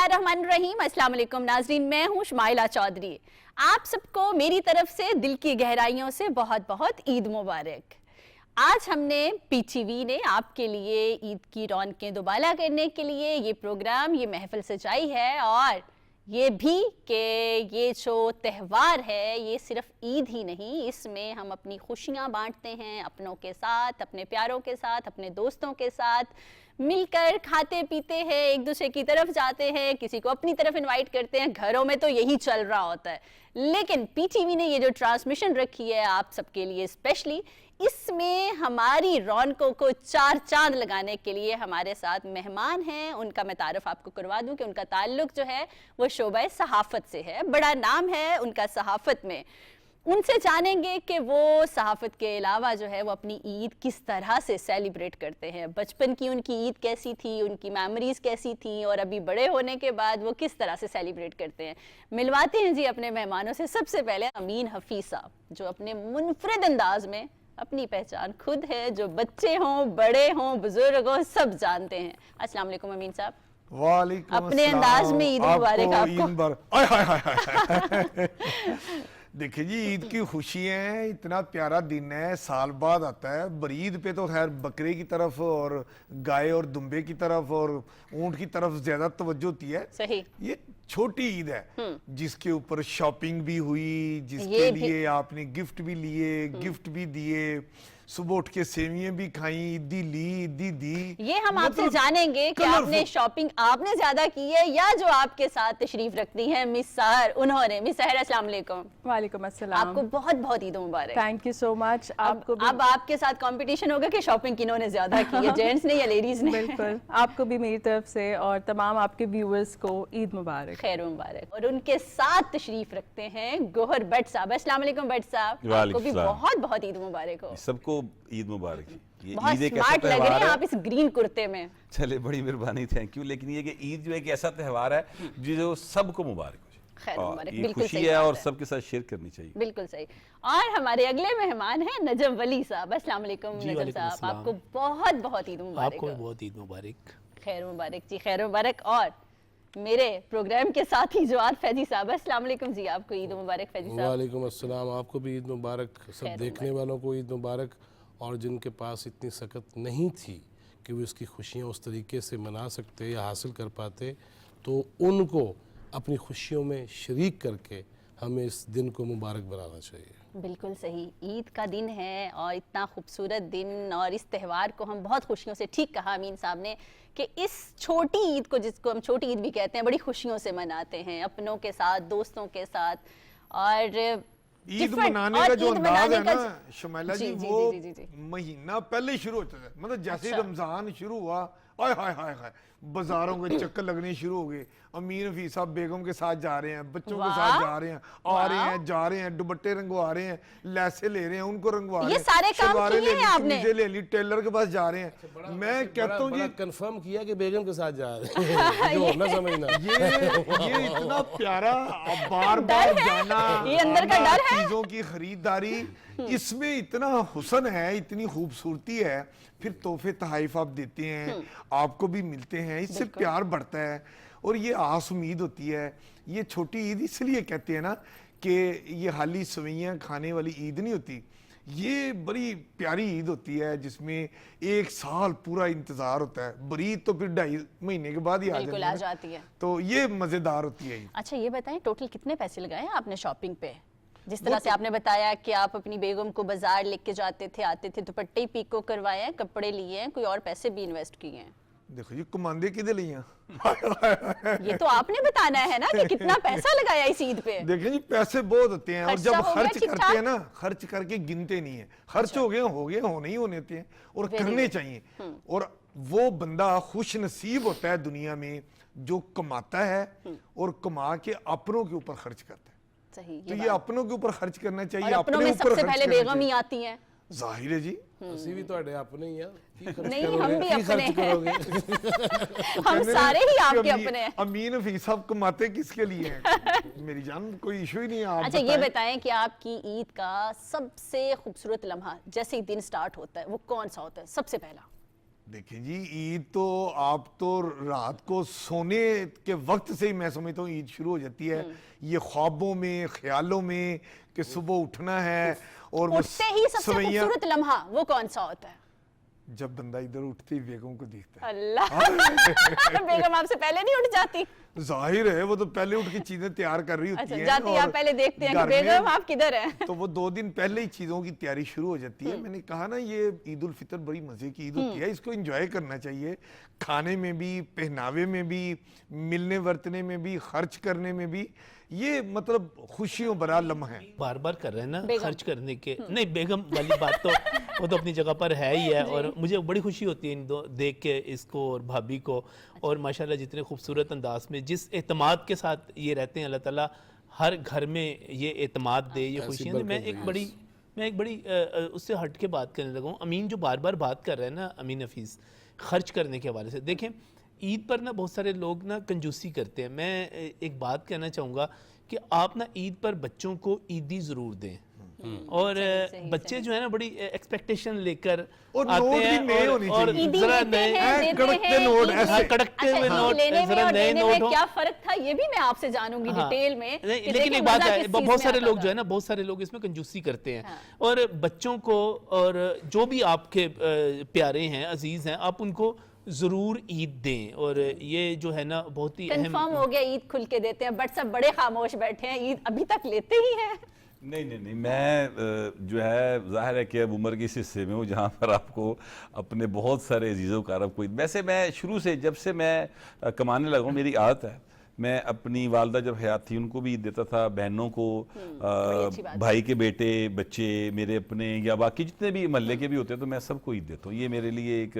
बिस्मिल्लाहिर्रहमानिर्रहीम। अस्सलाम वालेकुम नाज़रीन, मैं हूँ शुमाइला चौधरी। आप सबको मेरी तरफ से दिल की गहराइयों से बहुत बहुत ईद मुबारक। आज हमने पीटीवी ने आपके लिए ईद की रौनकें दोबाला करने के लिए ये प्रोग्राम, ये महफिल सजाई है। और ये भी कि ये जो त्यौहार है ये सिर्फ ईद ही नहीं, इसमें हम अपनी खुशियाँ बांटते हैं अपनों के साथ, अपने प्यारों के साथ, अपने दोस्तों के साथ मिलकर खाते पीते हैं, एक दूसरे की तरफ जाते हैं, किसी को अपनी तरफ इनवाइट करते हैं। घरों में तो यही चल रहा होता है, लेकिन पीटीवी ने ये जो ट्रांसमिशन रखी है आप सबके लिए स्पेशली, इसमें हमारी रौनकों को चार चांद लगाने के लिए हमारे साथ मेहमान हैं। उनका मैं तारुफ आपको करवा दूं कि उनका ताल्लुक जो है वो शोबा सहाफ़त से है, बड़ा नाम है उनका सहाफ़त में। उनसे जानेंगे कि वो सहाफ़त के अलावा जो है वो अपनी ईद किस तरह से सेलिब्रेट करते हैं, बचपन की उनकी ईद कैसी थी, उनकी मेमोरीज़ कैसी थी, और अभी बड़े होने के बाद वो किस तरह से सेलिब्रेट करते हैं। मिलवाते हैं जी अपने मेहमानों से। सबसे पहले अमीन हफीज़ साहब, जो अपने मुनफरिद अंदाज में अपनी पहचान खुद है, जो बच्चे हों, बड़े हों, बुजुर्ग हों, सब जानते हैं। अस्सलाम वालेकुम अमीन साहब। वालेकुम अपने अंदाज में ईद मुबारक आपको। देखिए जी, ईद की खुशियाँ हैं, इतना प्यारा दिन है, साल बाद आता है। बरीद पे तो खैर बकरे की तरफ और गाय और दुम्बे की तरफ और ऊंट की तरफ ज्यादा तवज्जो होती है। सही। ये छोटी ईद है जिसके ऊपर शॉपिंग भी हुई, जिसके लिए आपने गिफ्ट भी लिए, गिफ्ट भी दिए, सुबह उठ के सेवियां भी खाई, ईदी ली, ईदी दी। ये हम आपसे जानेंगे कि आपने शॉपिंग आपने ज्यादा की है या जो आपके साथ तशरीफ रखती हैं मिस सहर, उन्होंने। मिस सहर अस्सलाम वालेकुम। वालेकुम अस्सलाम। आपको बहुत बहुत ईद मुबारक। Thank you so much. आपको अब आपके साथ कंपटीशन होगा कि शॉपिंग किन्होंने ज्यादा की है, जेंट्स ने या लेडीज ने। बिल्कुल, आपको भी मेरी तरफ से और तमाम आपके व्यूअर्स को ईद मुबारक। खैर मुबारक। और उनके साथ तशरीफ रखते हैं गोहर भट्ट साहब। अस्सलाम वालेकुम भट्ट साहब, आपको भी बहुत बहुत ईद मुबारक हो। सबको ईद मुबारक। ये बहुत ईद एक ऐसा स्मार्ट लग रहे त्यौहार हैं है, आप इस ग्रीन कुर्ते में। चले बड़ी मेहरबानी, थैंक यू। लेकिन ये कि ईद जो है एक ऐसा त्यौहार है जो सबको मुबारक हो खैर जाए, मुबारक, ये बिल्कुल खुशी सही है बात और है। सबके साथ शेयर करनी चाहिए। बिल्कुल सही। और हमारे अगले मेहमान हैं नजम वली साहब। अस्सलाम वालेकुम नजम साहब, आपको बहुत बहुत ईद मुबारक। आपको भी बहुत ईद मुबारक। खैर मुबारक जी, खैर मुबारक। और मेरे प्रोग्राम के साथ ही जवाद फैजी साहब, अस्सलाम वालेकुम जी, आपको ईद मुबारक फैजी साहब। वालेकुम अस्सलाम, आपको भी ईद मुबारक। सब देखने वालों को ईद मुबारक। और जिनके पास इतनी सकत नहीं थी कि वो इसकी खुशियाँ उस तरीके से मना सकते या हासिल कर पाते, तो उनको अपनी खुशियों में शरीक करके हमें इस दिन को मुबारक बनाना चाहिए। बिल्कुल सही। ईद का दिन है और इतना खूबसूरत दिन, और इस त्यौहार को हम बहुत खुशियों से, ठीक कहा अमीन साहब ने, कि इस छोटी ईद को, जिसको हम छोटी ईद भी कहते हैं, बड़ी खुशियों से मनाते हैं अपनों के साथ, दोस्तों के साथ। और ईद मनाने का जो अंदाज है ना शमाइला जी, जी, वो जी, जी, जी। महीना पहले शुरू होता है। मतलब जैसे रमजान शुरू हुआ, आय हाय हाय हाय, बाजारों के चक्कर लगने शुरू हो गए। अमीन हफीज साहब बेगम के साथ जा रहे हैं, बच्चों के साथ जा रहे हैं, आ रहे हैं, जा रहे हैं, दुपट्टे रंगवा रहे हैं, लैसे ले रहे हैं, उनको रंगवा रहे हैं, ये सारे काम शलवारें किए ले हैं आपने? कमीजें ले ली, टेलर के पास जा रहे हैं। मैं कहता हूँ जी, कंफर्म किया कि बेगम के साथ जा रहे हैं, जो ना समझना। ये इतना प्यारा, बार बार जाना, ये अंदर का डर है। चीजों की खरीदारी, इसमें इतना हुस्न है, इतनी खूबसूरती है। फिर तोहफे तहाइफ आप देते हैं, आपको भी मिलते हैं, इससे प्यार बढ़ता है और ये आस उम्मीद होती है। ये छोटी ईद इसलिए कहते हैं ना कि ये हाली सवैयाँ खाने वाली ईद नहीं होती, ये बड़ी प्यारी ईद होती है जिसमें एक साल पूरा इंतजार होता है। बरीद तो फिर 2.5 महीने के बाद ही आ जाती है, तो ये मजेदार होती है। अच्छा ये बताएं, टोटल कितने पैसे लगाए आपने शॉपिंग पे? जिस तरह से आपने बताया कि आप अपनी बेगम को बाजार लेके जाते थे, आते थे, दुपट्टे ही पीको करवाए हैं, कपड़े लिए हैं, कोई और पैसे भी इन्वेस्ट किए हैं? देखो जी, कमांदे किधे लिया ये तो आपने बताना है ना कि कितना पैसा लगाया इस ईद पे। देखें जी, पैसे बहुत होते हैं और खर्चा जब हो गया खर्च ठीक करते हैं ठाक? ना, खर्च करके गिनते नहीं है। खर्च हो गए, होने ही होने थे और Very करने good. चाहिए। और वो बंदा खुश नसीब होता है दुनिया में जो कमाता है और कमा के अपनों के ऊपर खर्च करता है। सही, तो ये अपनों के ऊपर खर्च करना चाहिए, और अपनों अपने में ऊपर सबसे खर्च पहले करना बेगम ही चाहिए। आती हैं। जाहिर है जी, ਅਸੀਂ ਵੀ ਤੁਹਾਡੇ अपने ही हैं। नहीं, हम भी अपने हैं। करोगे? हम सारे ही आपके अपने हैं। अमीन हफीज साहब कमाते किसके लिए हैं? मेरी जान, कोई इशू ही नहीं है। आप अच्छा ये बताएं कि आपकी ईद का सबसे खूबसूरत लम्हा, जैसे ही दिन स्टार्ट होता है, वो कौन सा होता है सबसे पहला? देखिए जी, ईद तो आप तो रात को सोने के वक्त से ही मैं समझता हूँ ईद शुरू हो जाती है। ये ख्वाबों में, ख्यालों में कि सुबह उठना है और वो उठते ही सबसे सवैयां, खूबसूरत लम्हा वो कौन सा होता है? जब बंदा इधर उठते ही बेगम को देखता है। अल्लाह बेगम आपसे पहले नहीं उठ जाती? जाहिर है वो तो पहले उठ के चीजें तैयार कर रही होती अच्छा, है। जाती आप पहले देखते हैं कि बेगम आप किधर हैं? तो वो 2 दिन पहले ही चीजों की तैयारी शुरू हो जाती है। मैंने कहा ना, ये ईद उल फितर बड़ी मजे की ईद होती है, इसको एंजॉय करना चाहिए। खाने में भी, पहनावे में भी, मिलने वर्तने में भी, खर्च करने में भी, ये मतलब खुशियों भरा लम्हा है। बार बार कर रहे हैं ना बेगम। खर्च करने के, नहीं बेगम वाली बात तो वो तो अपनी जगह पर है ही है। और मुझे बड़ी खुशी होती है इन दो देख के, इसको और भाभी को। और माशाल्लाह जितने खूबसूरत अंदाज में, जिस एतमाद के साथ ये रहते हैं, अल्लाह ताला हर घर में ये एतमाद दे, ये खुशियाँ दे। मैं एक बड़ी उससे हट के बात करने लगा हूँ। अमीन जो बार बार बात कर रहे हैं ना, अमीन हफीज़, खर्च करने के हवाले से, देखें ईद पर ना बहुत सारे लोग ना कंजूसी करते हैं। मैं एक बात कहना चाहूँगा कि आप ना ईद पर बच्चों को ईदी ज़रूर दें। और बच्चे जो है ना बड़ी एक्सपेक्टेशन लेकर और आते नोट भी हैं नए होने और चाहिए। ईदी जरा लेते नए हैं, देते कड़कते हैं, नोट ईद ऐसे। में- कड़कते हुए अच्छा, नोट, लेने में जरा और नए देने में नोट हो। क्या फर्क था, ये भी मैं आपसे जानूंगी हाँ। डिटेल में। नहीं, कि लेकिन देखिए एक बात मजा है, किस चीज बहुत में सारे आता लोग था। जो है ना, बहुत सारे लोग इसमें कंजूसी करते हैं। और बच्चों को और जो भी आपके प्यारे हैं, अजीज हैं, आप उनको ज़रूर ईद दें। और ये जो है ना बहुत ही कंफर्म हो गया ईद खुल के देते हैं, बट सब बड़े खामोश बैठे हैं, ईद अभी तक लेते ही हैं। नहीं, मैं जो है ज़ाहिर है कि अब उम्र के इस हिस्से में हूँ जहाँ पर आपको अपने बहुत सारे अजीज़ों का अरब को, वैसे मैं शुरू से जब से मैं कमाने लगा हूँ, मेरी आदत है, मैं अपनी वालदा जब हयात थी उनको भी ईद देता था, बहनों को, अच्छी बात भाई के बेटे बच्चे मेरे अपने या बाकी जितने भी महल्ले के भी होते हैं, तो मैं सबको ईद देता हूँ। ये मेरे लिए एक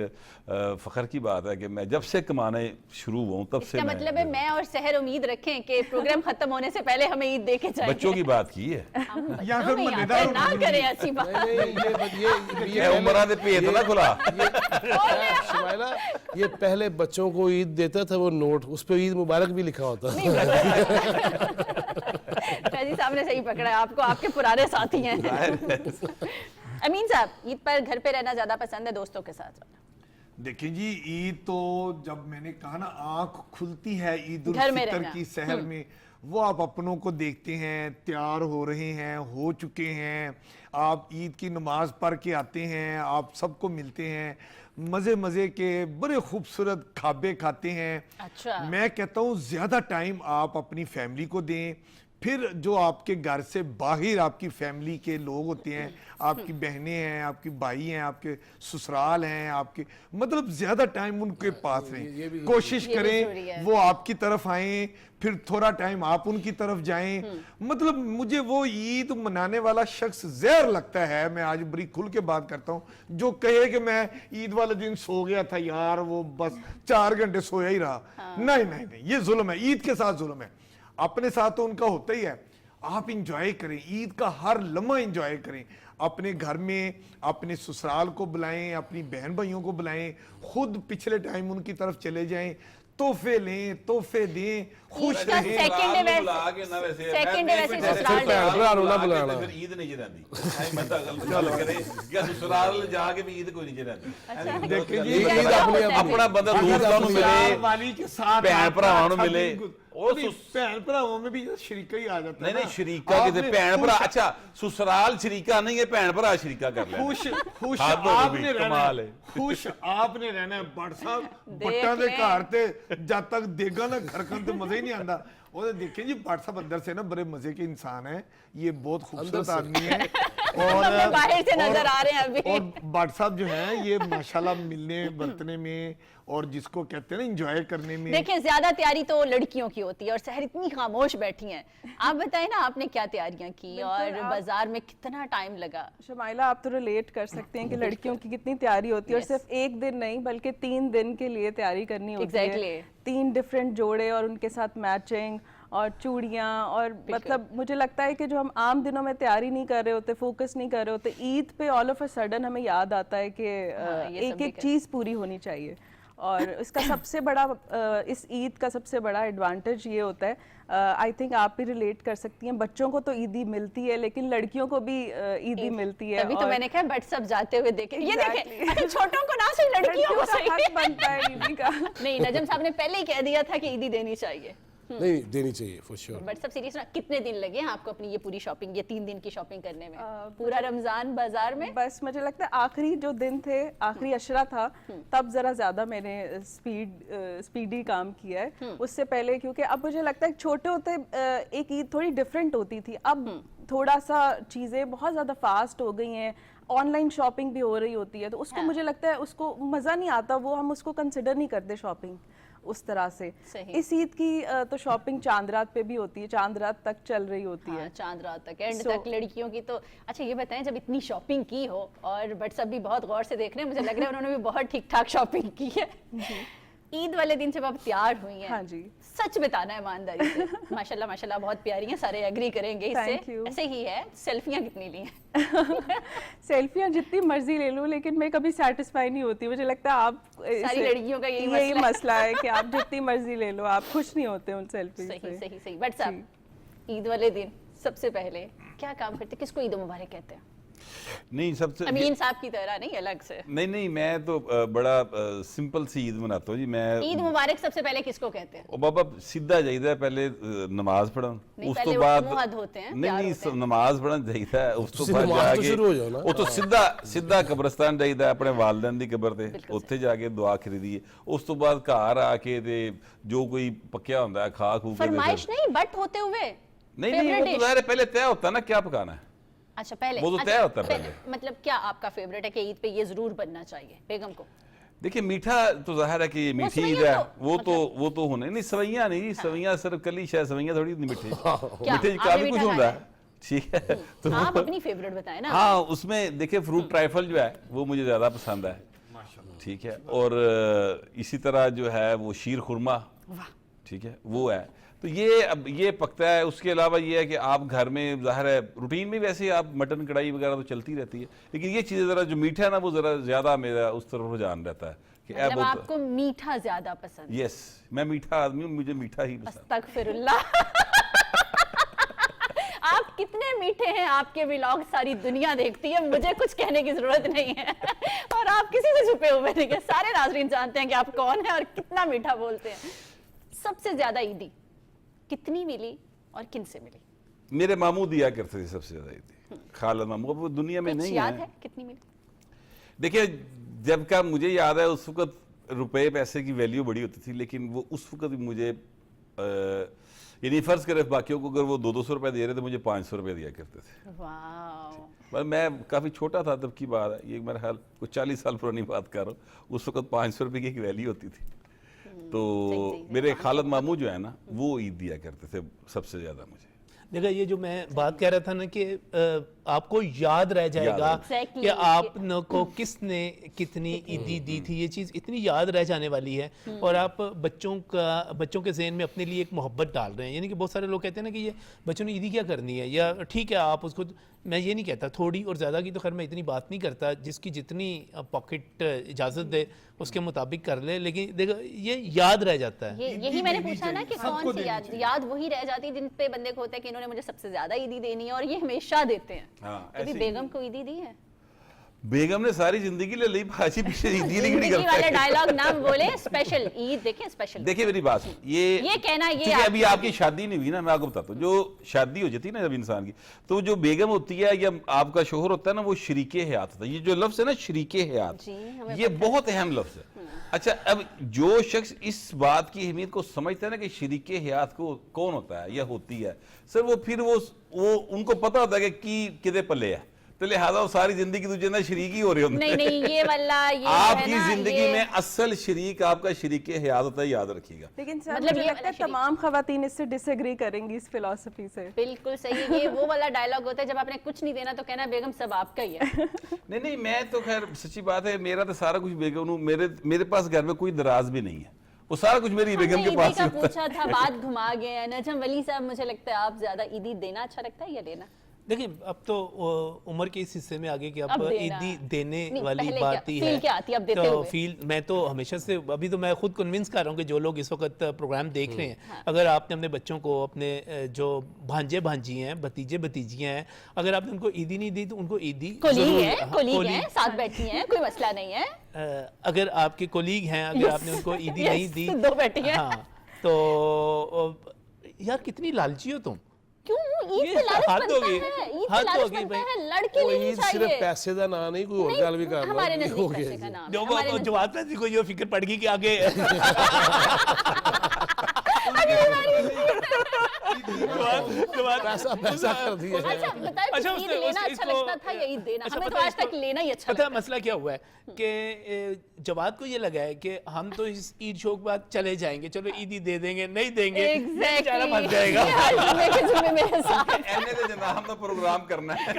फ़ख्र की बात है कि मैं जब से कमाने शुरू हुआ हूँ तब से इसका मतलब है मैं और शहर उम्मीद रखें कि प्रोग्राम खत्म होने से पहले हमें ईद दे के जाएंगे। बच्चों की बात की है। या फिर नहीं, मजेदार ना करें ऐसी बात। ये उम्र दे पेट ना खुला। शमाइला, ये पहले बच्चों को ईद देता था वो नोट, उस पर ईद मुबारक भी लिखा होता था। फैजी साहब ने सही पकड़ा है, आपको आपके पुराने साथी हैं। अमीन साहब, ईद पर घर पे रहना ज्यादा पसंद है दोस्तों के साथ? देखिए जी, ईद तो जब मैंने कहा ना, आंख खुलती है ईद उल घर में फितर रहना। की सहर में, वो आप अपनों को देखते हैं, तैयार हो रहे हैं, हो चुके हैं, आप ईद की नमाज पढ़ के आते हैं, आप सबको मिलते हैं, मजे मजे के बड़े खूबसूरत खाबे खाते हैं। अच्छा। मैं कहता हूँ ज्यादा टाइम आप अपनी फैमिली को दें। फिर जो आपके घर से बाहर आपकी फैमिली के लोग होते हैं, आपकी बहनें हैं, आपकी भाई हैं, आपके ससुराल हैं, आपके मतलब ज्यादा टाइम उनके पास रहें, कोशिश ये भी जरूरी है। करें वो आपकी तरफ आएं, फिर थोड़ा टाइम आप उनकी तरफ जाएं। मतलब मुझे वो ईद मनाने वाला शख्स जहर लगता है, मैं आज बड़ी खुल के बात करता हूं, जो कहे कि मैं ईद वाले दिन सो गया था यार, वो बस 4 घंटे सोया ही रहा। नहीं नहीं नहीं, ये जुल्म है, ईद के साथ जुल्म है। अपने साथ तो उनका होता ही है। आप इंजॉय करें, ईद का हर लम्हा इंजॉय करें। अपने घर में अपने ससुराल को बुलाएं, अपनी बहन भाइयों को बुलाएं, खुद पिछले टाइम उनकी तरफ चले जाएं, तोहफे लें, तोहफे दें, खुश इसका रहें। सेकंड है बुला के ना वैसे सेकंड है वैसे वैसे ससुराल भैन भरा रोना बुला के बुलाना। फिर ईद नहीं जनाती। मैं तो गलत करे क्या ससुराल जाके भी ईद कोई नहीं जनाती। देखिए जी, ईद क्या अपनी होता है? अपनी। अपना बंदा दोस्तां ਨੂੰ ससुराल मिले, वाली के साथ भैन आपका भरावां ਨੂੰ अच्छा मिले। दिन गुजर- ਉਹ नहीं, भैन भरावां में भी शरीका ही आ जाता है नहीं ना। शरीका किते आपने भैन भरा, खुश- अच्छा ससुराल शरीका नहीं है, भैन भरा शरीका कर ले। खुश खुश हद हो गई, आपने रहना कमाल है, है। खुश आपने रहना है। बट साहब देख बट्टा दे लें। घर ते जब तक देगा ना खरखन ते मजा ही नहीं आंदा। और देखें जी, बट साहब अंदर से ना बड़े मजे के इंसान है, ये बहुत खूबसूरत आदमी है। हमें बाहर से नजर आ रहे हैं अभी। और बट साहब जो है ये माशाल्लाह मिलने बरतने में और जिसको कहते हैं ना एंजॉय करने में। देखिए ज्यादा तैयारी तो लड़कियों की होती है और शहर इतनी खामोश बैठी हैं। आप बताएं ना, आपने क्या तैयारियां की और बिल्कुल, बाजार में कितना टाइम लगा? शमाइला, आप तो रिलेट कर सकते हैं कि लड़कियों की कितनी तैयारी होती है। और Yes. सिर्फ एक दिन नहीं बल्कि 3 दिन के लिए तैयारी करनी होती Exactly. है। 3 डिफरेंट जोड़े और उनके साथ मैचिंग और चूड़ियाँ। और मतलब मुझे लगता है कि जो हम आम दिनों में तैयारी नहीं कर रहे होते, फोकस नहीं कर रहे होते, ईद पे ऑल ऑफ अ सडन हमें याद आता है कि हाँ, ये सब एक भी एक चीज़ पूरी होनी चाहिए। और इसका सबसे बड़ा इस ईद का सबसे बड़ा एडवांटेज ये होता है, आई थिंक आप भी रिलेट कर सकती हैं, बच्चों को तो ईदी मिलती है लेकिन लड़कियों को भी ईदी मिलती है। तभी तो मैंने कहा बट सब जाते हुए देखे, ये देखे Exactly. अच्छा, छोटों को ना सही लड़कियों को का सही हक बनता है ईदी का। नहीं, नजम साहब ने पहले ही कह दिया था कि ईदी देनी चाहिए। नहीं देनी चाहिए फॉर श्योर। बट सब सीरियस ना, कितने दिन लगे हैं आपको अपनी ये पूरी शॉपिंग, ये 3 दिन की शॉपिंग करने में? पूरा रमजान बाजार में? बस मुझे लगता है आखिरी जो दिन थे, आखिरी अशरा था, तब जरा ज्यादा मैंने स्पीडी काम किया है। उससे पहले क्योंकि अब मुझे लगता है छोटे होते एक ईद थोड़ी डिफरेंट होती थी, अब थोड़ा सा चीजें बहुत ज्यादा फास्ट हो गई हैं, ऑनलाइन शॉपिंग भी हो रही होती है, तो उसको मुझे लगता है उसको मजा नहीं आता, वो हम उसको कंसिडर नहीं करते शॉपिंग उस तरह से। सही। इस ईद की तो शॉपिंग चांद रात पे भी होती है, चांद रात तक चल रही होती है। हाँ, चांद रात तक, एंड So- तक लड़कियों की तो। अच्छा ये बताएं, जब इतनी शॉपिंग की हो, और बट सब भी बहुत गौर से देख रहे हैं, मुझे लग रहा है उन्होंने भी बहुत ठीक ठाक शॉपिंग की है। ईद वाले दिन जब आप तैयार हुई हैं, हाँ जी। सच बताना है ईमानदारी से, माशाल्लाह माशाल्लाह बहुत प्यारी हैं, सारे एग्री करेंगे Thank इससे। you. ऐसे ही है, सेल्फियां कितनी ली हैं? सेल्फियां जितनी मर्जी ले लूं, लेकिन मैं कभी सेटिस्फाई नहीं होती। मुझे लगता है आप सारी लड़कियों का यही यही मसला है। मसला है कि आप जितनी मर्जी ले लो, आप खुश नहीं होते उन सेल्फी सही से। सही सही। बट साहब, ईद वाले दिन सबसे पहले क्या काम करते, किसको ईद मुबारक कहते हैं? नहीं सबसे अमीन साहब की तरह नहीं, अलग से। नहीं मैं तो बड़ा सिंपल सी ईद मनाता हूँ जी। मैं ईद मुबारक सबसे पहले किसको कहते हैं? ओ बाबा सीधा जाइदा है, पहले नमाज पढ़न, नहीं, उस पहले तो वो बाद मुंह हाथ धोते हैं, नहीं प्यार नहीं होते हैं। नमाज पढ़न जाइदा है, उस तो ਤੁਸੀਂ बाद नमाज तो जाके शुरू हो जाओ ना। ਉਹ ਤੋਂ ਸਿੱਧਾ ਕਬਰਸਤਾਨ ਜਾਈਦਾ ਆਪਣੇ ਵਾਲਿदैन ਦੀ ਕਬਰ ਤੇ, ਉੱਥੇ ਜਾ ਕੇ ਦੁਆ ਖਰੀਦੀਏ। ਉਸ ਤੋਂ ਬਾਅਦ ਘਰ ਆ ਕੇ ਤੇ ਜੋ ਕੋਈ ਪੱਕਿਆ ਹੁੰਦਾ ਹੈ ਖਾ ਖੂ ਕੇ ਤੇ फरमाइश नहीं, बट होते हुए नहीं नहीं favorite वो तो dish? ज़ाहिर है पहले तय होता है ना क्या पकाना है। अच्छा पहले वो तो अच्छा, तय होता है पहले। मतलब क्या आपका फेवरेट है कि ईद पे ये जरूर बनना चाहिए बेगम को? देखिए मीठा तो जाहिर है कि ये मीठी ईद सवैयां है, तो वो तो होने नहीं, सवैयां नहीं, सवैयां सिर्फ कली शायद सवैयां थोड़ी इतनी मीठी क्या? मीठे आपने काफी मीठा कुछ होता खाना है, ठीक है। तो आप अपनी फेवरेट बताएं ना। हाँ उसमें देखिए फ्रूट ट्राइफल जो है वो मुझे ज़्यादा पसंद है, ठीक है। और इसी तरह जो है वो शीर खुरमा, ठीक है, वो है। तो ये अब ये पकता है। उसके अलावा ये है कि आप घर में ज़ाहिर है रूटीन में वैसे आप मटन कढ़ाई वगैरह तो चलती रहती है, लेकिन ये चीज़ें ज़रा जो मीठा है ना वो ज़रा ज़्यादा मेरा उस तरफ रुझान रहता है कि मतलब आपको मीठा ज्यादा पसंद है? यस मैं मीठा आदमी हूँ, मुझे मीठा ही पसंद। अस्तगफिरुल्लाह। आप कितने मीठे हैं, आपके व्लॉग सारी दुनिया देखती है, मुझे कुछ कहने की जरूरत नहीं है। और आप किसी से छुपे हुए नहीं है, सारे नाज़रीन जानते हैं कि आप कौन है और कितना मीठा बोलते हैं। सबसे ज्यादा ईदी कितनी मिली और किन से मिली? मेरे मामू दिया करते थे सबसे ज्यादा ईदी, खालिद मामू, अब वो दुनिया में कुछ नहीं याद है। है कितनी मिली? देखिए जब का मुझे याद है उस वक्त रुपए पैसे की वैल्यू बड़ी होती थी, लेकिन वो उस वक्त भी मुझे यानी फर्ज करें बाकियों को अगर वो 200 रुपए दे रहे थे, मुझे 500 रुपए दिया करते थे। वाह, पर मैं काफ़ी छोटा था तब की बात है, ये मेरा ख्याल कुछ 40 साल पुरानी बात कर रहा हूँ। उस वक्त 500 रुपए की एक वैल्यू होती थी। तो सही, मेरे खालिद मामू जो है ना वो ईद दिया करते थे सबसे ज़्यादा मुझे। देखा ये जो मैं बात कह रहा था ना कि आपको याद रह जाएगा Exactly. कि आप को किसने कितनी ईदी दी थी, ये चीज़ इतनी याद रह जाने वाली है। और आप बच्चों के जहन में अपने लिए एक मोहब्बत डाल रहे हैं। यानी कि बहुत सारे लोग कहते हैं ना कि ये बच्चों ने ईदी क्या करनी है, या ठीक है आप उसको, मैं ये नहीं कहता थोड़ी और ज़्यादा की तो खैर मैं इतनी बात नहीं करता, जिसकी जितनी पॉकेट इजाज़त दे उसके मुताबिक कर ले, लेकिन देखो ये याद रह जाता है। यही मैंने पूछा ना कि सबको कौन सी देनी याद चाहिए। याद वही रह जाती है जिन पे बंदे को होता है कि इन्होंने मुझे सबसे ज्यादा ईदी देनी है, और ये हमेशा देते हैं। हाँ, कभी ऐसे ही। बेगम को ईदी दी है? बेगम ने सारी जिंदगी ले ली, भाजी पीछे ईदी नहीं जिंदगी करता वाले है। डायलॉग ना बोले, स्पेशल ईद देखें, स्पेशल। देखिए मेरी बात ये कहना ये ठीक है, अभी आपकी- आपकी शादी नहीं हुई ना, मैं आपको बताता हूँ। जो शादी हो जाती है ना जब इंसान की, तो जो बेगम होती है या आपका शोहर होता है ना, वो शरीके हयात होता है। ये जो लफ्ज है ना शरीके हयात, जी, हमें ये बहुत अहम लफ्ज है। अच्छा अब जो शख्स इस बात की अहमियत को समझता है ना कि शरीके हयात को कौन होता है या होती है, सर वो फिर वो उनको पता होता है कि किदे पल्ले है, तो लिहाजा वो सारी जिंदगी तुझे ना शरीक ही हो रहे होते नहीं नहीं, ये वाला ये आपकी है ना, जिंदगी ये- में असल शरीक आपका शरीक हयात होता है, याद रखिएगा। लेकिन सर मतलब मुझे ये लगता है वाला शरीक। तमाम खवातीन इससे डिसएग्री करेंगी, इस फिलॉसफी से। बिल्कुल सही है। ये वो वाला डायलॉग होता है जब आपने कुछ नहीं देना तो कहना बेगम सब आपका ही है। नहीं मैं तो खैर सच्ची बात है, मेरा तो सारा कुछ बेगम हूँ। मेरे पास घर में कोई दराज भी नहीं है, वो सारा कुछ मेरी बेगम हमने के पास ईदी ही का होता पूछा था, बात घुमा गए हैं। नजम वली साहब, मुझे लगता है आप ज्यादा ईदी देना अच्छा लगता है या लेना? देखिए अब तो उम्र के इस हिस्से में आगे कि अब अब देना। ईदी देने नहीं, वाली पहले बात क्या- ही feel है। क्या आती है अब देते तो हुए? फील मैं तो हमेशा से अभी तो मैं खुद कन्विंस कर रहा हूँ कि जो लोग इस वक्त प्रोग्राम देख रहे हाँ। हैं, अगर आपने अपने बच्चों को अपने जो भांजे भांजी हैं, भतीजे भतीजियाँ हैं, अगर आपने उनको ईदी नहीं दी तो उनको ईदी कोलीग जरूर- है, हाँ, कोलीग कोलीग। है, साथ बैठी हैं, कोई मसला नहीं है। अगर आपके कोलीग हैं, अगर Yes, आपने उनको ईदी yes, नहीं दी, दो बैठी हैं। हाँ, तो यार कितनी लालची हो तुम। क्यों ईद ये पे लालच हद बनता हो गई, है, ईद पे हद हो लालच गई बनता भाई। है, लड़के वो लेनी ईद सिर्फ चाहिए। पैसे का ना नहीं, कोई और नहीं, गल भी कर हमारे लो, नजदीक हो पैसे गया का जी। नाम है, जो हमारे वो नजदीक- जवाब में को ये फिक्र पड़ गई कि आगे पैसा पैसा कर दिया है। अच्छा बताए अच्छा, ईद उसने- लेना उसने अच्छा इसको- लगता था या ईद देना? अच्छा, हमें तो पता है आज तक इसको- लेना ही अच्छा पता है लगता मसला क्या हुआ है कि जवाद को ये लगा है कि हम तो इस ईद शो के बाद चले जाएंगे, चलो ईदी दे देंगे, नहीं देंगे है। बेचारा फंस Exactly. जाएगा। हर जुम्मे के जुम्मे मेरे साथ एने दे जनाब हमने प्रोग्राम करना है।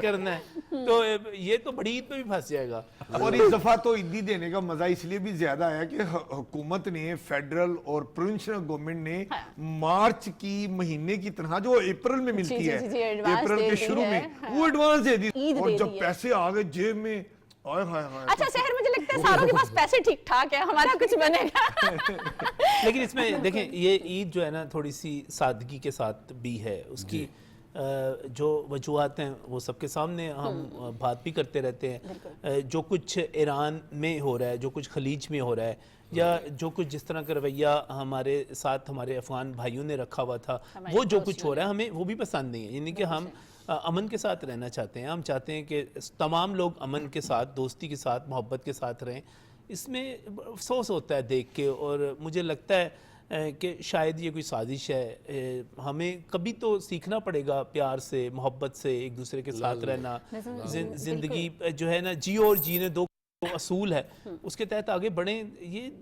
करना है तो ये तो बड़ी ईद पे भी फंस जाएगा। और इस दफा तो ईदी देने का मजा इसलिए भी ज्यादा है कि हुकूमत ने, फेडरल और प्रोविंशियल गवर्नमेंट ने मार्च की महीने की तनख्वाह जो अप्रैल में मिलती जी, है, जी, एडवांस अप्रैल दे के दी शुरू है, में हाँ। वो एडवांस दे दी। ईद और दे जब दी है। पैसे आ गए जेब में, आय हाय हाय, अच्छा शहर मुझे लगता है सारों के पास पैसे ठीक ठाक है, हमारा कुछ बनेगा। लेकिन इसमें देखें ये ईद जो है ना थोड़ी सी सादगी के साथ भी है, उसकी जो वजूहत हैं वो सबके सामने हम बात भी करते रहते हैं। जो कुछ ईरान में हो रहा है, जो कुछ खलीज में हो रहा है, या जो कुछ जिस तरह का रवैया हमारे साथ हमारे अफगान भाइयों ने रखा हुआ था, हमारे वो जो दोस्त कुछ हो रहा है हमें वो भी पसंद नहीं है। यानी कि हम अमन के साथ रहना चाहते हैं, हम चाहते हैं कि तमाम लोग अमन के साथ, दोस्ती के साथ, मोहब्बत के साथ रहें। इसमें अफसोस होता है देख के, और मुझे लगता है कि शायद ये कोई साजिश है। हमें कभी तो सीखना पड़ेगा प्यार से, मोहब्बत से, एक दूसरे के साथ रहना। जिंदगी जो है ना, जियो और जीने दो असूल है, उसके तहत आगे बढ़ें। ये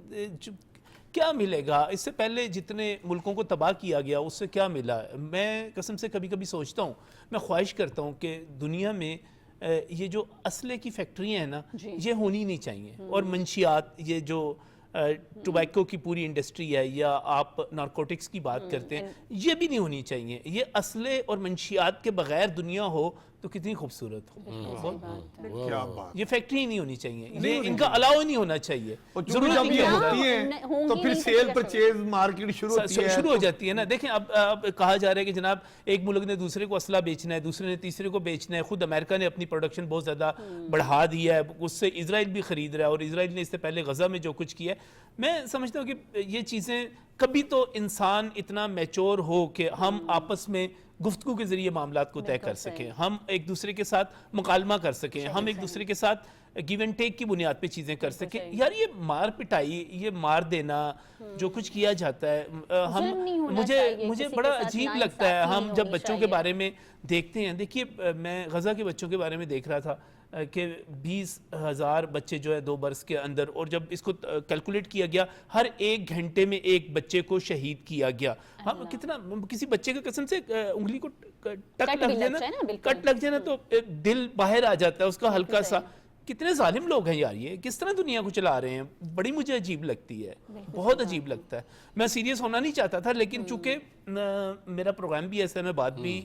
क्या मिलेगा? इससे पहले जितने मुल्कों को तबाह किया गया उससे क्या मिला? मैं कसम से कभी कभी सोचता हूँ, मैं ख्वाहिश करता हूँ कि दुनिया में ये जो असले की फैक्ट्रियाँ हैं ना, ये होनी नहीं चाहिए। और मंशियात, ये जो टोबैको की पूरी इंडस्ट्री है, या आप नारकोटिक्स की बात करते हैं, ये भी नहीं होनी चाहिए। ये असले और मंशियात के बगैर दुनिया हो तो कितनी खूबसूरत हो। क्या बात। ये फैक्ट्री ही नहीं होनी चाहिए, ये इनका अलाउ ही नहीं होना चाहिए। और चूंकि जरूरत जब नहीं ये है होती न- है होंगी तो फिर नहीं तो सेल कैसे परचेज मार्केट शुरू होती है, शुरू हो जाती है ना। देखें अब कहा जा रहा है कि जनाब एक मुल्क ने दूसरे को असला बेचना है, दूसरे ने तीसरे को बेचना है। खुद अमेरिका ने अपनी प्रोडक्शन बहुत ज़्यादा बढ़ा दी है, उससे इजराइल भी खरीद रहा है, और इजराइल ने इससे पहले गजा में जो कुछ किया है। मैं समझता हूँ कि ये चीज़ें कभी तो इंसान इतना मैच्योर हो कि हम आपस में गुफ्तगू के जरिए मामलात को तय कर सकें, हम एक दूसरे के साथ मुकालमा कर सकें, हम एक दूसरे के साथ गिव एंड टेक की बुनियाद पे चीज़ें कर सकें। यार ये मार पिटाई, ये मार देना जो कुछ किया जाता है, जुल्म नहीं होना चाहिए, मुझे किसी बड़ा के साथ अजीब लगता है। नाइंसाफी हम नहीं जब होनी बच्चों के चाहिए। बारे में देखते हैं, देखिए मैं गजा के बच्चों के बारे में देख रहा था कि 20,000 बच्चे जो है 2 बरस के अंदर, और जब इसको कैलकुलेट किया गया, हर 1 घंटे में एक बच्चे को शहीद किया गया। हम कितना, किसी बच्चे के कसम से उंगली को कट टक भी लग लग जाए जाए ना, ना, बिल्कुल। कट लग जाए ना, तो दिल बाहर आ जाता है उसका हल्का सा। कितने जालिम लोग हैं यार, ये किस तरह दुनिया को चला रहे हैं। बड़ी मुझे अजीब लगती है, बहुत अजीब लगता है। मैं सीरियस होना नहीं चाहता था, लेकिन चूंकि मेरा प्रोग्राम भी ऐसा है, मैं बात भी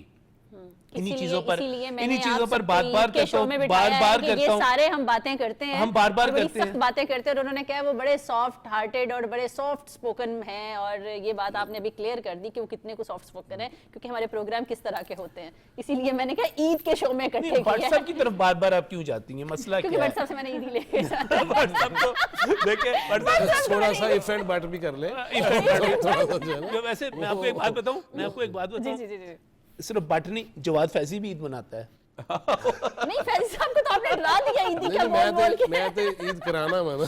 इन्हीं चीजों पर बार-बार करता हूं, बार-बार करता ये हूं। सारे हम बातें करते हैं, हम बार-बार बड़ी करते हैं। सख्त बातें करते हैं, और उन्होंने कहा वो बड़े सॉफ्ट हार्टेड और बड़े सॉफ्ट स्पोकन हैं, और ये बात आपने भी क्लियर कर दी कि वो कितने को सॉफ्ट स्पोकन है, क्योंकि हमारे प्रोग्राम किस तरह के होते हैं। इसीलिए मैंने कहा ईद के शो में इकट्ठे किए व्हाट्सएप की तरफ बार-बार आप क्यों जाती हैं? मसला क्योंकि क्या है? व्हाट्सएप से मैंने ईद ही लेके जाना है। व्हाट्सएप तो देखें, व्हाट्सएप थोड़ा सा इफेक्ट बैट भी कर ले। थोड़ा सा जो है ना। वैसे मैं आपको एक बात बताऊं, जी जी जी जी। सिर्फ बट नहीं, जवाद फैजी भी ईद मनाता है। नहीं फैज साहब को तो आपने डरा दिया ईदी नहीं, का बोल बोल के। मैं तो ईद कराना माना।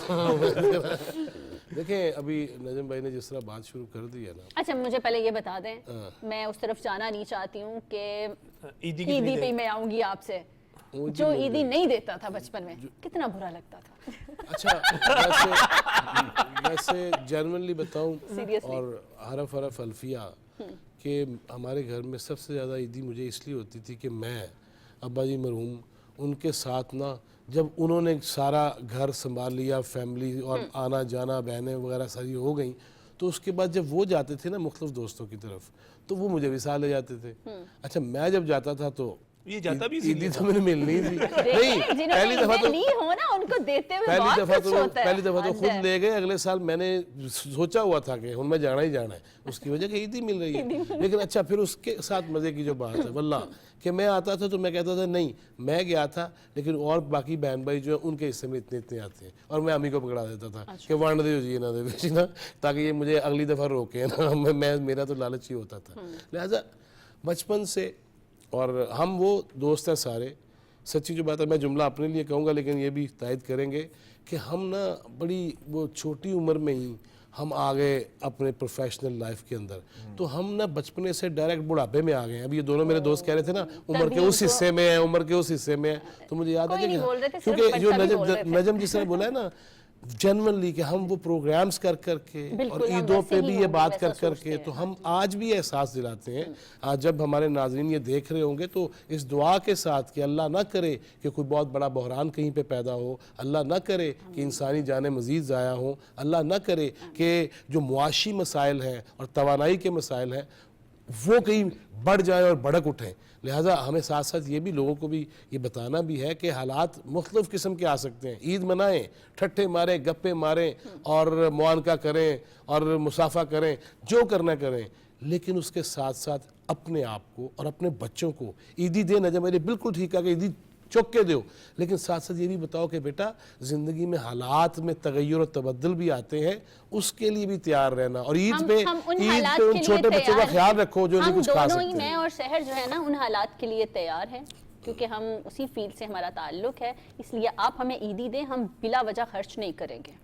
देखें अभी नजम भाई ने जिस तरह बात शुरू कर दी है ना, अच्छा मुझे पहले ये बता दें, मैं उस तरफ जाना नहीं चाहती हूँ कि ईदी की ईदी पे नहीं मैं आऊंगी आपसे। वो जो जी ईदी नहीं देता था बचपन में, कितना बुरा लगता था। अच्छा वैसे जनरली बताऊं, Seriously? और हरफ अल्फिया कि हमारे घर में सबसे ज़्यादा ईदी मुझे इसलिए होती थी कि मैं अब्बा जी मरहूम, उनके साथ ना जब उन्होंने सारा घर संभाल लिया, फैमिली और आना जाना, बहनें वगैरह सारी हो गई, तो उसके बाद जब वो जाते थे ना मुख्तलिफ दोस्तों की तरफ, तो वो मुझे भी साथ ले जाते थे। अच्छा, मैं जब जाता था तो ये जाता भी ईदी इसीलिए तो मैंने मिलनी ही थी। नहीं, जिन्होंने पहली दफा ईदें तो ली हो ना उनको देते हुए पहली बहुत दफा कुछ तो होता है पहली दफा तो खुद अंदर। ले गए। अगले साल मैंने सोचा हुआ था कि मैं जाना ही जाना है, उसकी वजह की ईदी मिल रही है। लेकिन अच्छा, फिर उसके साथ मजे की जो बात है वल्लाह कि मैं आता था तो मैं कहता था नहीं, मैं गया था लेकिन और बाकी बहन भाई जो है उनके हिस्से में इतने इतने आते हैं, और मैं अम्मी को पकड़ा देता था कि वंड दे जी ना दे ना, ताकि ये मुझे अगली दफा रोके ना। मैं मेरा तो लालच ही होता था। लिहाजा बचपन से, और हम वो दोस्त हैं सारे, सच्ची जो बात है, मैं जुमला अपने लिए कहूँगा लेकिन ये भी तायद करेंगे कि हम ना बड़ी वो छोटी उम्र में ही हम आ गए अपने प्रोफेशनल लाइफ के अंदर। तो हम ना बचपने से डायरेक्ट बुढ़ापे में आ गए हैं। अभी ये दोनों मेरे दोस्त कह रहे थे ना उम्र के उस हिस्से में है, उम्र के उस हिस्से में है, तो मुझे याद कोई है नहीं बोल रहे थे, सिर्फ क्योंकि जो बच्चा भी बोल रहे थे। नजम जिसने बोला है ना जनरली कि हम वो प्रोग्राम्स कर करके बिल्कुल, और हम ईदों वैसे पे ही भी ये होंगे, बात वैसा कर सोचते करके हैं। तो हम आज भी एहसास दिलाते हैं। आज जब हमारे नाज़रीन ये देख रहे होंगे तो इस दुआ के साथ कि अल्लाह ना करे कि कोई बहुत बड़ा बहरान कहीं पे पैदा हो, अल्लाह ना करे कि इंसानी जानें मज़ीद ज़ाया हों, अल्लाह ना करे कि जो मुआशी मसाइल हैं और तवानाई के मसाइल हैं वो कहीं बढ़ जाए और भड़क उठें। लिहाजा हमें साथ साथ ये भी लोगों को भी ये बताना भी है कि हालात मुख्तलिफ़ किस्म के आ सकते हैं। ईद मनाएं, ठट्ठे मारें, गप्पे मारें और मुआनका करें और मुसाफा करें, जो करना करें, लेकिन उसके साथ साथ अपने आप को और अपने बच्चों को ईदी दें। नजर मेरी बिल्कुल ठीक है कि ईदी चौक के दो, लेकिन साथ साथ ये भी बताओ कि बेटा ज़िंदगी में हालात में तगय्युर और तबद्दुल भी आते हैं, उसके लिए भी तैयार रहना। और ईद पे हम उन ईद हालात पे के उन लिए छोटे बच्चों का तैयार ख्याल हैं। रखो जो नहीं हम कुछ खा दोनों ही, सकते मैं हैं। और शहर जो है ना, उन हालात के लिए तैयार हैं क्योंकि हम उसी फील्ड से हमारा ताल्लुक है। इसलिए आप हमें ईदी दें, हम बिला वजह खर्च नहीं करेंगे।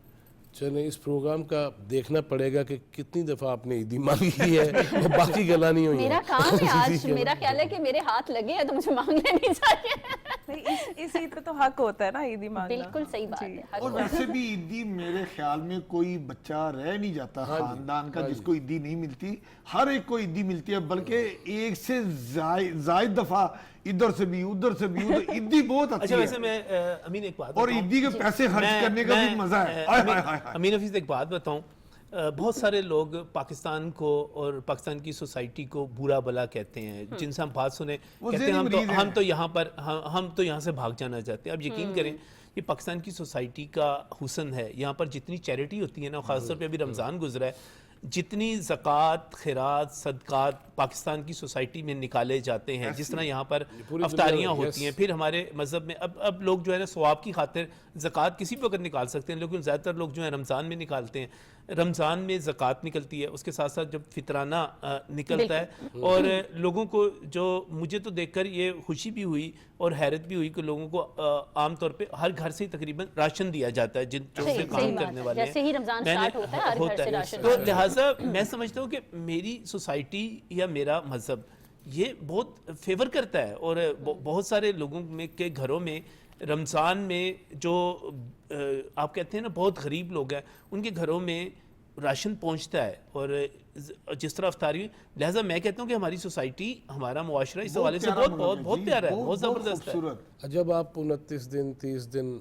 चलें, इस प्रोग्राम का देखना पड़ेगा कि कितनी दफ़ा आपने ईदी मांगी है और बाकी गला नहीं हुई मेरा है। काम है आज, मेरा ख्याल है कि मेरे हाथ लगे हैं तो मुझे मांग लेनी चाहिए। नहीं, इस ईद पे तो हक होता है ना ईदी मांगना। बिल्कुल सही बात है। हक और होता है। वैसे भी ईदी मेरे ख्याल में कोई बच्चा रह नहीं जाता खानदान का जिसको ईदी नहीं मिलती। हर एक को ईदी मिलती है, बल्कि एक से जायद दफा इधर से भी उधर से भी उधर ईदी बहुत अच्छी अच्छा, वैसे है। मैं अमीन एक बात और बताऊं? ईदी के पैसे खर्च करने का भी मजा है। हाय, हाय, हाय, हाय। अमीन हफीज एक बात बताऊं, बहुत सारे लोग पाकिस्तान को और पाकिस्तान की सोसाइटी को बुरा भला कहते हैं, जिनसे हम बात सुने वो कहते हैं ज़हनी मरीज़ हम हैं। तो यहाँ पर हम तो यहाँ से भाग जाना चाहते हैं। अब यकीन करें ये पाकिस्तान की सोसाइटी का हुस्न है। यहाँ पर जितनी चैरिटी होती है ना, खासतौर पे अभी रमज़ान गुजरा है, जितनी ज़कात, खैरात, सदकात पाकिस्तान की सोसाइटी में निकाले जाते हैं, जिस तरह यहाँ पर पूरी अफ्तारियाँ दुनिया में, होती हैं। फिर हमारे मज़हब में अब लोग जो है ना सवाब की खातिर ज़कात किसी भी वक्त निकाल सकते हैं, लेकिन ज़्यादातर लोग जो है रमज़ान में निकालते हैं। रमज़ान में ज़कात निकलती है, उसके साथ साथ जब फितराना निकलता है, और लोगों को जो मुझे तो देखकर ये खुशी भी हुई और हैरत भी हुई कि लोगों को आम तौर पे हर घर से तकरीबन राशन दिया जाता है, जिन जो सही- उसमें सही काम बात करने है। वाले हैं। जैसे ही रमज़ान मैंने- स्टार्ट होता है, हर घर होता से है। राशन तो आता है। लिहाजा मैं समझता हूँ कि मेरी सोसाइटी या मेरा मज़हब ये बहुत फेवर करता है, और बहुत सारे लोगों में के घरों में रमज़ान में जो आप कहते हैं ना बहुत गरीब लोग हैं, उनके घरों में राशन पहुंचता है, और जिस तरह अफ्तारी हुई, लिहाजा मैं कहता हूँ कि हमारी सोसाइटी, हमारा मुआशरा इस हवाले से बहुत बहुत बहुत प्यारा है, बहुत ज़बरदस्त है। खूबसूरत। जब आप 29 दिन 30 दिन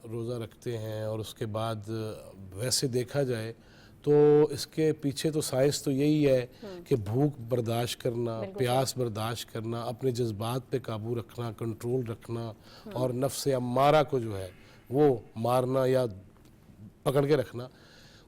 रोज़ा रखते हैं और उसके बाद वैसे देखा जाए तो इसके पीछे तो साइंस तो यही है कि भूख बर्दाश्त करना, प्यास बर्दाश्त करना, अपने जज्बात पे काबू रखना, कंट्रोल रखना, और नफ्स अम्मारा को जो है वो मारना या पकड़ के रखना।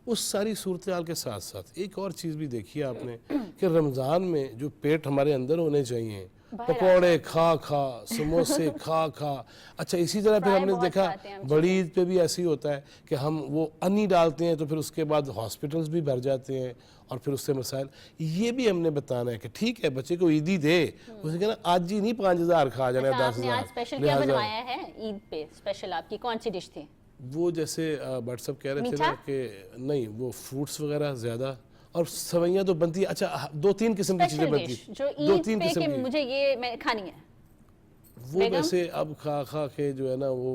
उस सारी सूरत हाल के साथ साथ एक और चीज़ भी देखी है आपने कि रमज़ान में जो पेट हमारे अंदर होने चाहिए, पकौड़े खा खा, समोसे खा खा, अच्छा इसी तरह फिर फ्राई हमने बहुत देखा खाते हैं हम बड़ी ईद पे भी ऐसे ही होता है कि हम वो अन्नी डालते हैं तो फिर उसके बाद हॉस्पिटल्स भी भर जाते हैं और फिर उससे मसाइल। ये भी हमने बताना है कि ठीक है बच्चे को ईदी दे, उसे कहना आज ही नहीं 5,000 खा जाना अच्छा, 10,000। आपने आज स्पेशल क्या बनवाया है ईद पे? स्पेशल आपकी कौन सी डिश थी? वो जैसे भट्ट साहब कह रहे थे ना कि नहीं वो फ्रूट्स वगैरह ज़्यादा, और सवैयाँ तो बनती है। अच्छा 2-3 किस्म की चीज़ें स्पेशल बनती डिश हैं, जो ईद 2-3 पे किस्म कि की। मुझे ये मैं खानी है। वो बेगम? वैसे अब खा खा के जो है ना वो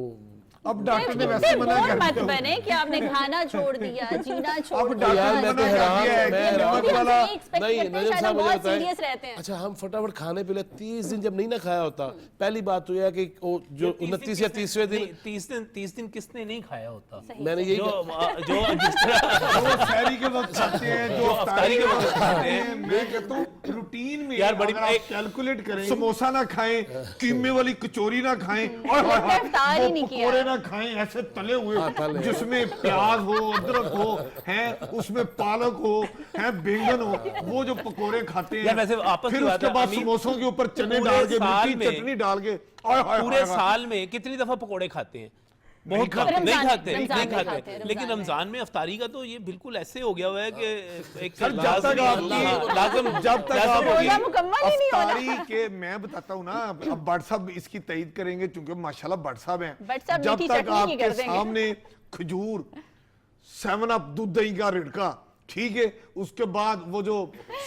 अब डॉक्टर ने इतने वैसे मना बोर कर मत दिया। बने कि आपने खाना छोड़ दिया, जीना छोड़ अब दिया। डॉक्टर यार ने मैं तो मना कर हैरान दिया है मैं कि हैरान नमक हम वाला से expect नहीं, करते हैं, नजर शायद साहब हम मुझे बहुत बताएं। सीरियस रहते हैं। अच्छा हम फटाफट खाने पहले 30 दिन जब नहीं ना खाया होता, पहली बात तो यह है कि वो जो 29 या 30वें दिन 30 दिन किसने नहीं खाया होता? मैंने यही जो जिस तरह वो शहरी अफ्तारी के वक्त खाते हैं, जो अफ्तारी के वक्त खाते हैं, मैं कहता हूँ रूटीन में यार बड़ी अगर आप कैलकुलेट करें, समोसा ना खाएं, कीमे वाली कचौरी ना खाएं, और इफ्तार ही नहीं किया। पकोड़े ना खाएं ऐसे तले हुए जिसमें प्याज हो, अदरक हो, हैं उसमें पालक हो, हैं बैंगन हो, वो जो पकोड़े खाते हैं, यार वैसे आपस फिर की बात उसके है, बाद अमीर समोसों के ऊपर चने पूरे डाल के, साल मीठी में- चटनी डाल के, हाय हाय पूरे हाय हाय। साल में कितनी दफा पकोड़े खाते हैं? बहुत कम, रमजान नहीं में, खाते, रमजान नहीं में खाते। खाते हैं, लेकिन रमजान में। रमजान में अफ्तारी का तो ये बिल्कुल ऐसे हो गया हुआ है कि एक सर, जब तक रोजा मुकम्मल ही नहीं होना। अफ्तारी के मैं बताता हूँ ना, अब भट्ट साहब इसकी तईद करेंगे क्योंकि माशाल्लाह भट्ट साहब हैं। भट्ट साहब जब मीठी तक चटनी की आपके कर देंगे। सामने खजूर, 7 अप दूध दही का रिड़का, ठीक है, उसके बाद वो जो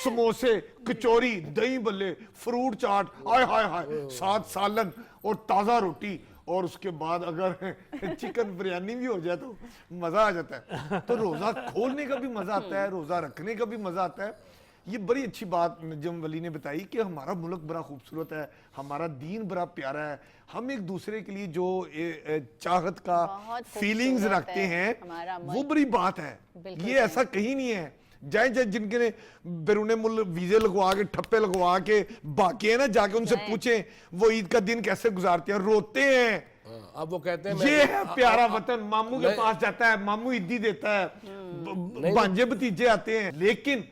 समोसे, कचौरी, दही बल्ले, फ्रूट चाट, हाय हाय हाय, साथ सालन और ताजा रोटी, और उसके बाद अगर चिकन बिरयानी भी हो जाए तो मजा आ जाता है। तो रोजा खोलने का भी मजा आता है, रोजा रखने का भी मजा आता है। ये बड़ी अच्छी बात नजम वली ने बताई कि हमारा मुल्क बड़ा खूबसूरत है, हमारा दीन बड़ा प्यारा है, हम एक दूसरे के लिए जो चाहत का बहुत फीलिंग्स खूबसूरत रखते है हैं, हमारा वो मुल्क। बड़ी बात है। बिल्कुल ये ऐसा कहीं नहीं है। जाए जाए जिनके ने बैरूने मुल्क वीजे लगवा के, ठप्पे लगवा के बाकी है ना, जाके उनसे पूछें वो ईद का दिन कैसे गुजारते हैं, रोते हैं। हाँ, अब वो कहते हैं ये है प्यारा वतन, मामू के पास जाता है, मामू ईदी देता है, भांजे भतीजे आते हैं, लेकिन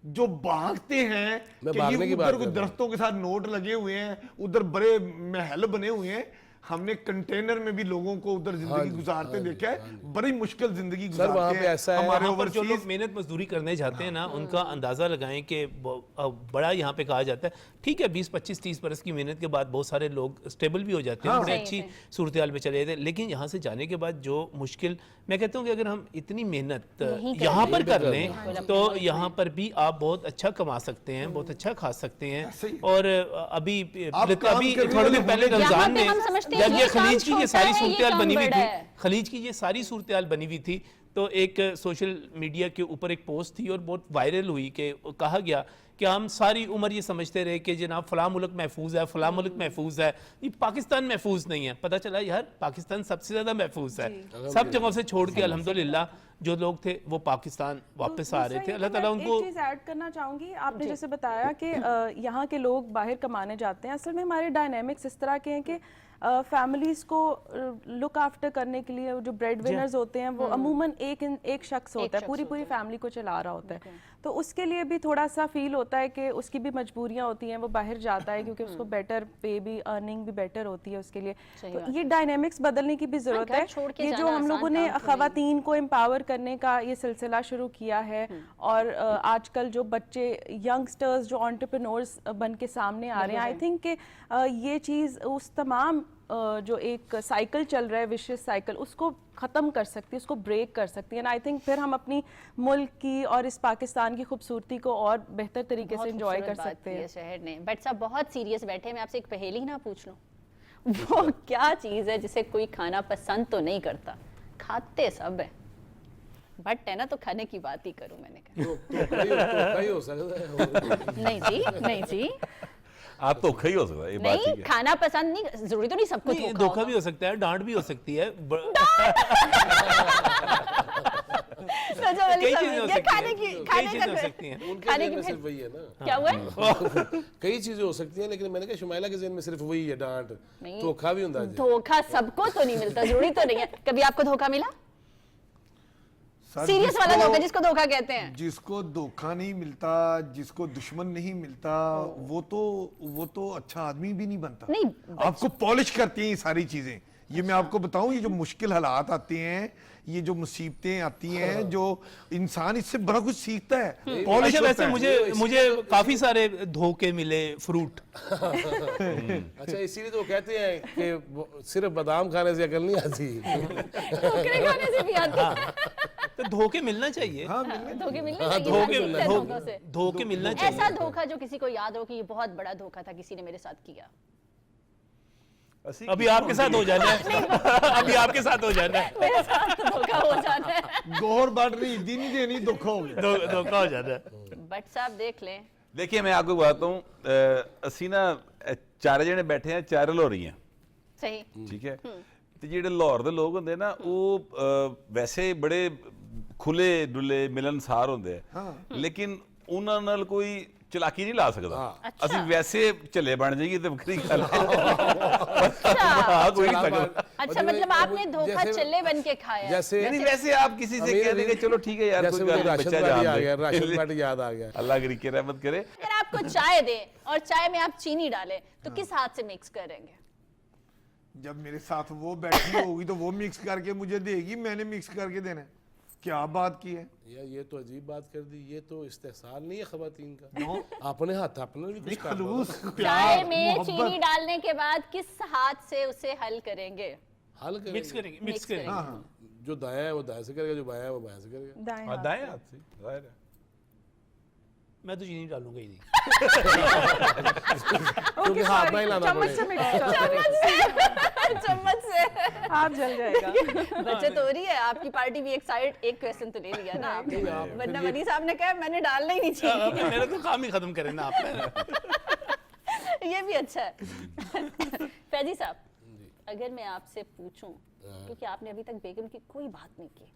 जो भागते हैं मैं कि भागने ये की बात उधर कर कोई रहा हूं। दरख्तों के साथ नोट लगे हुए हैं, उधर बड़े महल बने हुए हैं, हमने कंटेनर में भी लोगों को उधर जिंदगी गुजारते देखा है, बड़ी मुश्किल जिंदगी सर, वहाँ गुजारते पे हैं ऐसा है, हमारे वहाँ पर जो ओवरसीज। लोग मेहनत मजदूरी करने जाते हैं ना, उनका अंदाजा लगाएं कि बड़ा यहाँ पे कहा जाता है, ठीक है 20, 25, 30 बरस की मेहनत के बाद बहुत सारे लोग स्टेबल भी हो जाते हैं, बड़े सही अच्छी है। सूरत हाल में चले जाते हैं। लेकिन यहाँ से जाने के बाद जो मुश्किल, मैं कहता हूँ कि अगर हम इतनी मेहनत यहाँ पर कर लें तो यहाँ पर भी आप बहुत अच्छा कमा सकते हैं, बहुत अच्छा खा सकते हैं। और अभी आप काम अभी करने थोड़े दिन वाले पहले होने यहाँ रमजान पे में हम समझते हैं जब ये ये काम खलीज की ये छोटा सारी है, ये सूरत हाल काम बनी हुई बड़ा थी, है। खलीज की ये सारी सूरत हाल बनी हुई थी, तो एक सोशल मीडिया के ऊपर एक पोस्ट थी और बहुत वायरल हुई कि कहा गया कि हम सारी उम्र ये समझते रहे कि जनाब फलां मुल्क महफूज है, फलां मुल्क महफूज है, ये पाकिस्तान महफूज नहीं है। पता चला यार पाकिस्तान सबसे ज्यादा महफूज है। सब जगहों से छोड़ के अल्हम्दुलिल्लाह जो लोग थे वो पाकिस्तान वापस आ रहे थे। अल्लाह ताला उनको एक चीज ऐड करना चाहूंगी, आपने जैसे बताया कि यहाँ के लोग बाहर कमाने जाते हैं, असल में हमारे डायनेमिक्स इस तरह के हैं कि फैमिलीज को लुक आफ्टर करने के लिए जो ब्रेड विनर्स होते हैं वो अमूमन एक शख्स होता है, पूरी पूरी फैमिली को चला रहा होता है, तो उसके लिए भी थोड़ा सा फील होता है कि उसकी भी मजबूरियां होती हैं, वो बाहर जाता है क्योंकि उसको बेटर पे भी, अर्निंग भी बेटर होती है उसके लिए। तो ये डायनेमिक्स बदलने की भी जरूरत घर है। छोड़ के ये जो जाना हम लोगों आसान ने काम तो खवातीन को एम्पावर करने का ये सिलसिला शुरू किया है, और आजकल जो बच्चे यंगस्टर्स जो एंटरप्रेन्योर्स बन के सामने आ रहे हैं, आई थिंक कि ये चीज़ उस तमाम जो एक साइकिल चल रहा है, विशियस साइकिल, उसको ख़त्म कर सकती है, उसको ब्रेक कर सकती है। एंड आई थिंक फिर हम अपनी मुल्क की और इस पाकिस्तान की खूबसूरती को और बेहतर तरीके से एंजॉय कर सकते हैं। शहर ने बट साहब बहुत सीरियस बैठे हैं, मैं आपसे एक पहेली ना पूछ लूं, वो क्या चीज है जिसे कोई खाना पसंद तो नहीं करता, खाते सब है, बट है ना, तो खाने की बात ही करूं मैंने कहा। कहीं हो सकता है। नहीं जी, नहीं जी, आप तो खई हो सकता है, ये बात नहीं, ठीक है। खाना पसंद नहीं, जरूरी तो नहीं सबको नहीं, धोखा भी हो सकता है, डांट भी हो सकती है। नजर वाली कई सब चीजें हो ये सकती खाने हैं, की कई खाने चीजें हो का सकती हैं। उनके खाने ज़हन की में फिर सिर्फ वही है ना। क्या हुआ है? कई चीजें हो सकती हैं, लेकिन मैंने कहा शुमाइला के ज़हन में सिर्फ वही है, डांट, नहीं। धोखा भी होता है। धोखा सबको तो नहीं मिलता, जरूरी तो नहीं है। कभी आपको धोखा मिला? सर, सीरियस वाला जिसको- धोखा जिसको धोखा कहते हैं। जिसको धोखा नहीं मिलता, जिसको दुश्मन नहीं मिलता, वो तो अच्छा आदमी भी नहीं बनता। नहीं, आपको पॉलिश करती हैं ये सारी चीजें। ये मैं आपको बताऊं, ये जो मुश्किल हालात आते हैं, ये जो मुसीबतें आती हैं, जो इंसान इससे बड़ा कुछ सीखता है, पॉलिश अच्छा, होता वैसे है। मुझे काफी सारे धोखे मिले, फ्रूट। अच्छा, इसीलिए तो वो कहते हैं कि वो सिर्फ बादाम खाने से अकल नहीं आती। ठोकरे खाने से भी आती है। तो धोखे मिलना चाहिए। हाँ, मिलने धोखे मिलने हाँ, चाहिए, धोखे बात है धोखों से। धोखे मिलना ऐसा चाहिए। धोखा जो किसी को याद हो कि ये बहुत बड़ा धोखा था, किसी ने मेरे साथ किया। अभी आपके साथ हो जाना है। अभी आपके साथ हो जाना है। मेरे साथ तो धोखा हो जाता है। गौर बांट रही, दी नहीं देनी, धोखा हो गया। धोखा हो जाना है। बट साहब देख लें, देखिए मैं आपको बताता हूँ, असी ना चारे जने बैठे हैं, चार लोरी हैं, सही ठीक है। तो ਜਿਹੜੇ ਲਾਹੌਰ ਦੇ ਲੋਕ ਹੁੰਦੇ ਨਾ ਉਹ ਵੈਸੇ ਬੜੇ ਖੁੱਲੇ ਡੁੱਲੇ ਮਿਲਨਸਾਰ ਹੁੰਦੇ ਆ ਲੇਕਿਨ ਉਹਨਾਂ ਨਾਲ ਕੋਈ ਚਲਾਕੀ ਨਹੀਂ ਲਾ ਸਕਦਾ ਅਸੀਂ ਵੈਸੇ ਝੱਲੇ ਬਣ ਜਾਈਏ ਤੇ ਵੱਖਰੀ ਗੱਲ ਹੈ कोई नहीं सकता। अच्छा मतलब आपने धोखा जैसे- चल्ले बन के खाया है। जैसे नहीं वैसे आप किसी से कह देंगे चलो ठीक है यार जैसे कोई मुझे बात नहीं, राशन बच्चा पार्टी जान आ दे। गया, राशन पार्टी याद आ गया। अल्लाह की रहमत करे। अगर आपको चाय दे और चाय में आप चीनी डालें तो किस हाथ से मिक्स करेंगे? जब मेरे साथ वो बैठी होगी तो वो मिक्स करके मुझे देगी, मैंने मिक्स करके देना है। क्या बात की है? यार ये तो अजीब बात कर दी, ये तो इस्तेहसाल नहीं है खवातीन का। अपने हाथ अपने भी कुछ कर लो। चाय में चीनी डालने के बाद किस हाथ से उसे हल करेंगे? हल मिक्स करेंगे मिक्स करेंगे हाँ, जो दाया है वो दाया से करेगा, जो बाया है वो बाया से करेगा। दाएं हाँ, हाथ दाएं से। हाथ से जाहिर है। मैं तो चीनी डालूंगा ही नहीं क्योंकि हाथ में ही लाना चम्मच से पड़ेगा। मिक्स करो। चम्मच से हाथ जल जाएगा। बचत हो रही है आपकी पार्टी भी। एक साइड एक क्वेश्चन तो ले लिया ना आपने, वरना वनी साहब ने कहा मैंने डालना ही नहीं चाहिए। मेरा तो काम ही खत्म करें ना आप। ये भी अच्छा है। फैजी साहब, अगर मैं आपसे पूछूं, क्योंकि आपने अभी तक बेगम की कोई बात नहीं की,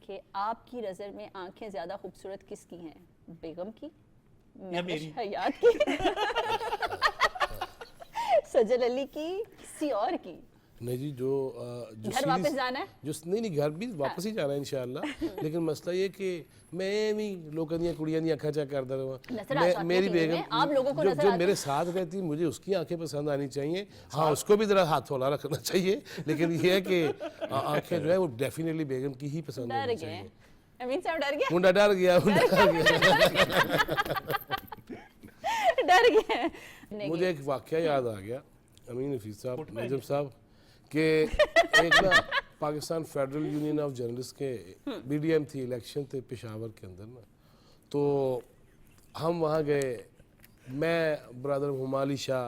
कि आपकी नजर में आंखें ज्यादा खूबसूरत किसकी हैं, बेगम की, या मेरी? हयात की, सजल अली की, किसी और की? नहीं जी, जो घर सीरीज- वापस जाना है? जो नहीं घर भी वापस ही जाना है इंशाल्लाह। लेकिन मसला ये कि मैं भी लोगों दी कुड़ियां दी अखा चेक करता नजर आ रहा। जाती मेरी है बेगम में, आप लोगों को नजर जो आती मेरे साथ रहती मुझे उसकी आंखें पसंद आनी चाहिए। हाँ, उसको भी जरा हाथ हौला रखना चाहिए, लेकिन ये है कि आंखें जो है वो डेफिनेटली बेगम की ही पसंद डर होनी गए चाहिए। अमीन साहब डर गए? मुंडा डर गया, मुंडा डर गया। डर गए। मुझे एक वाकया याद आ गया, अमीन हफीज साहब, नजम साहब, कि एक ना Pakistan federal union of journalist के BDM थी, इलेक्शन थे पेशावर के अंदर ना, तो हम वहाँ गए, मैं ब्रदर हुमाली शाह,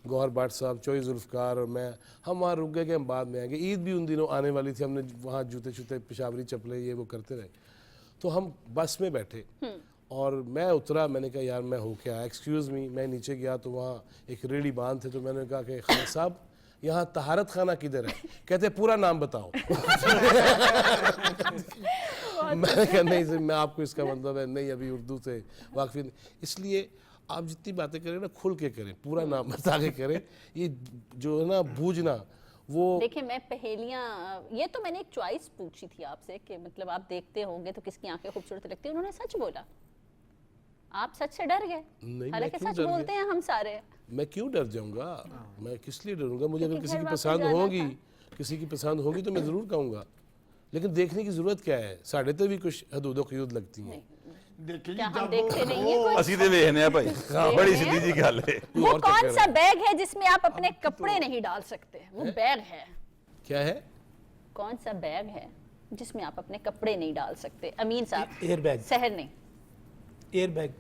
गौहर भट्ट साहब, चोई जुल्फकार और मैं, हम वहाँ रुक गए कि हम बाद में आएंगे। ईद भी उन दिनों आने वाली थी, हमने वहाँ जूते शूते पेशावरी चप्पलें ये वो करते रहे। तो हम बस में बैठे और मैं उतरा, मैंने कहा यार मैं हो के आया, एक्सक्यूज़ मी। मैं नीचे गया तो वहाँ एक रेडी बांध थे, तो मैंने कहा कि खान साहब यहाँ तहारत खाना किधर है? कहते पूरा नाम बताओ। मैंने कहा नहीं सर, मैं आपको इसका मतलब है नहीं, अभी उर्दू से वाकफी नहीं। इसलिए आप जितनी बातें करें ना खुल के करें, पूरा नाम बता के करें। ये जो है ना बूझना वो देखिए, मैं पहेलियां, ये तो मैंने एक चॉइस पूछी थी आपसे कि मतलब आप देखते होंगे तो किसकी आंखें खूबसूरत लगती है, उन्होंने सच बोला। आप सच से डर गए, मैं हालांकि क्यों सच डर बोलते हैं हम सारे। मैं क्यों डर जाऊंगा? मैं किस लिए डरूंगा? मुझे अगर क्योंकि किसी घर की वापस पसंद जाना होगी, किसी की पसंद होगी तो मैं ज़रूर कहूँगा, लेकिन देखने की ज़रूरत क्या है? साढ़े तो भी कुछ हदूद खयूद लगती हैं। देखिए क्या हम जब देखते नहीं है कुछ? ਅਸੀਂ ਤੇ ਵੇਖਨੇ ਆ ਭਾਈ ਬੜੀ ਸਿੱਧੀ ਜੀ ਗੱਲ ਹੈ। वो और क्या कौन कह सा बैग है जिसमें आप अपने कपड़े नहीं डाल सकते? वो बैग है, क्या है? कौन सा बैग है जिसमें आप अपने कपड़े नहीं डाल सकते? अमीन साहब, एयर बैग सहर नहीं, एयर बैग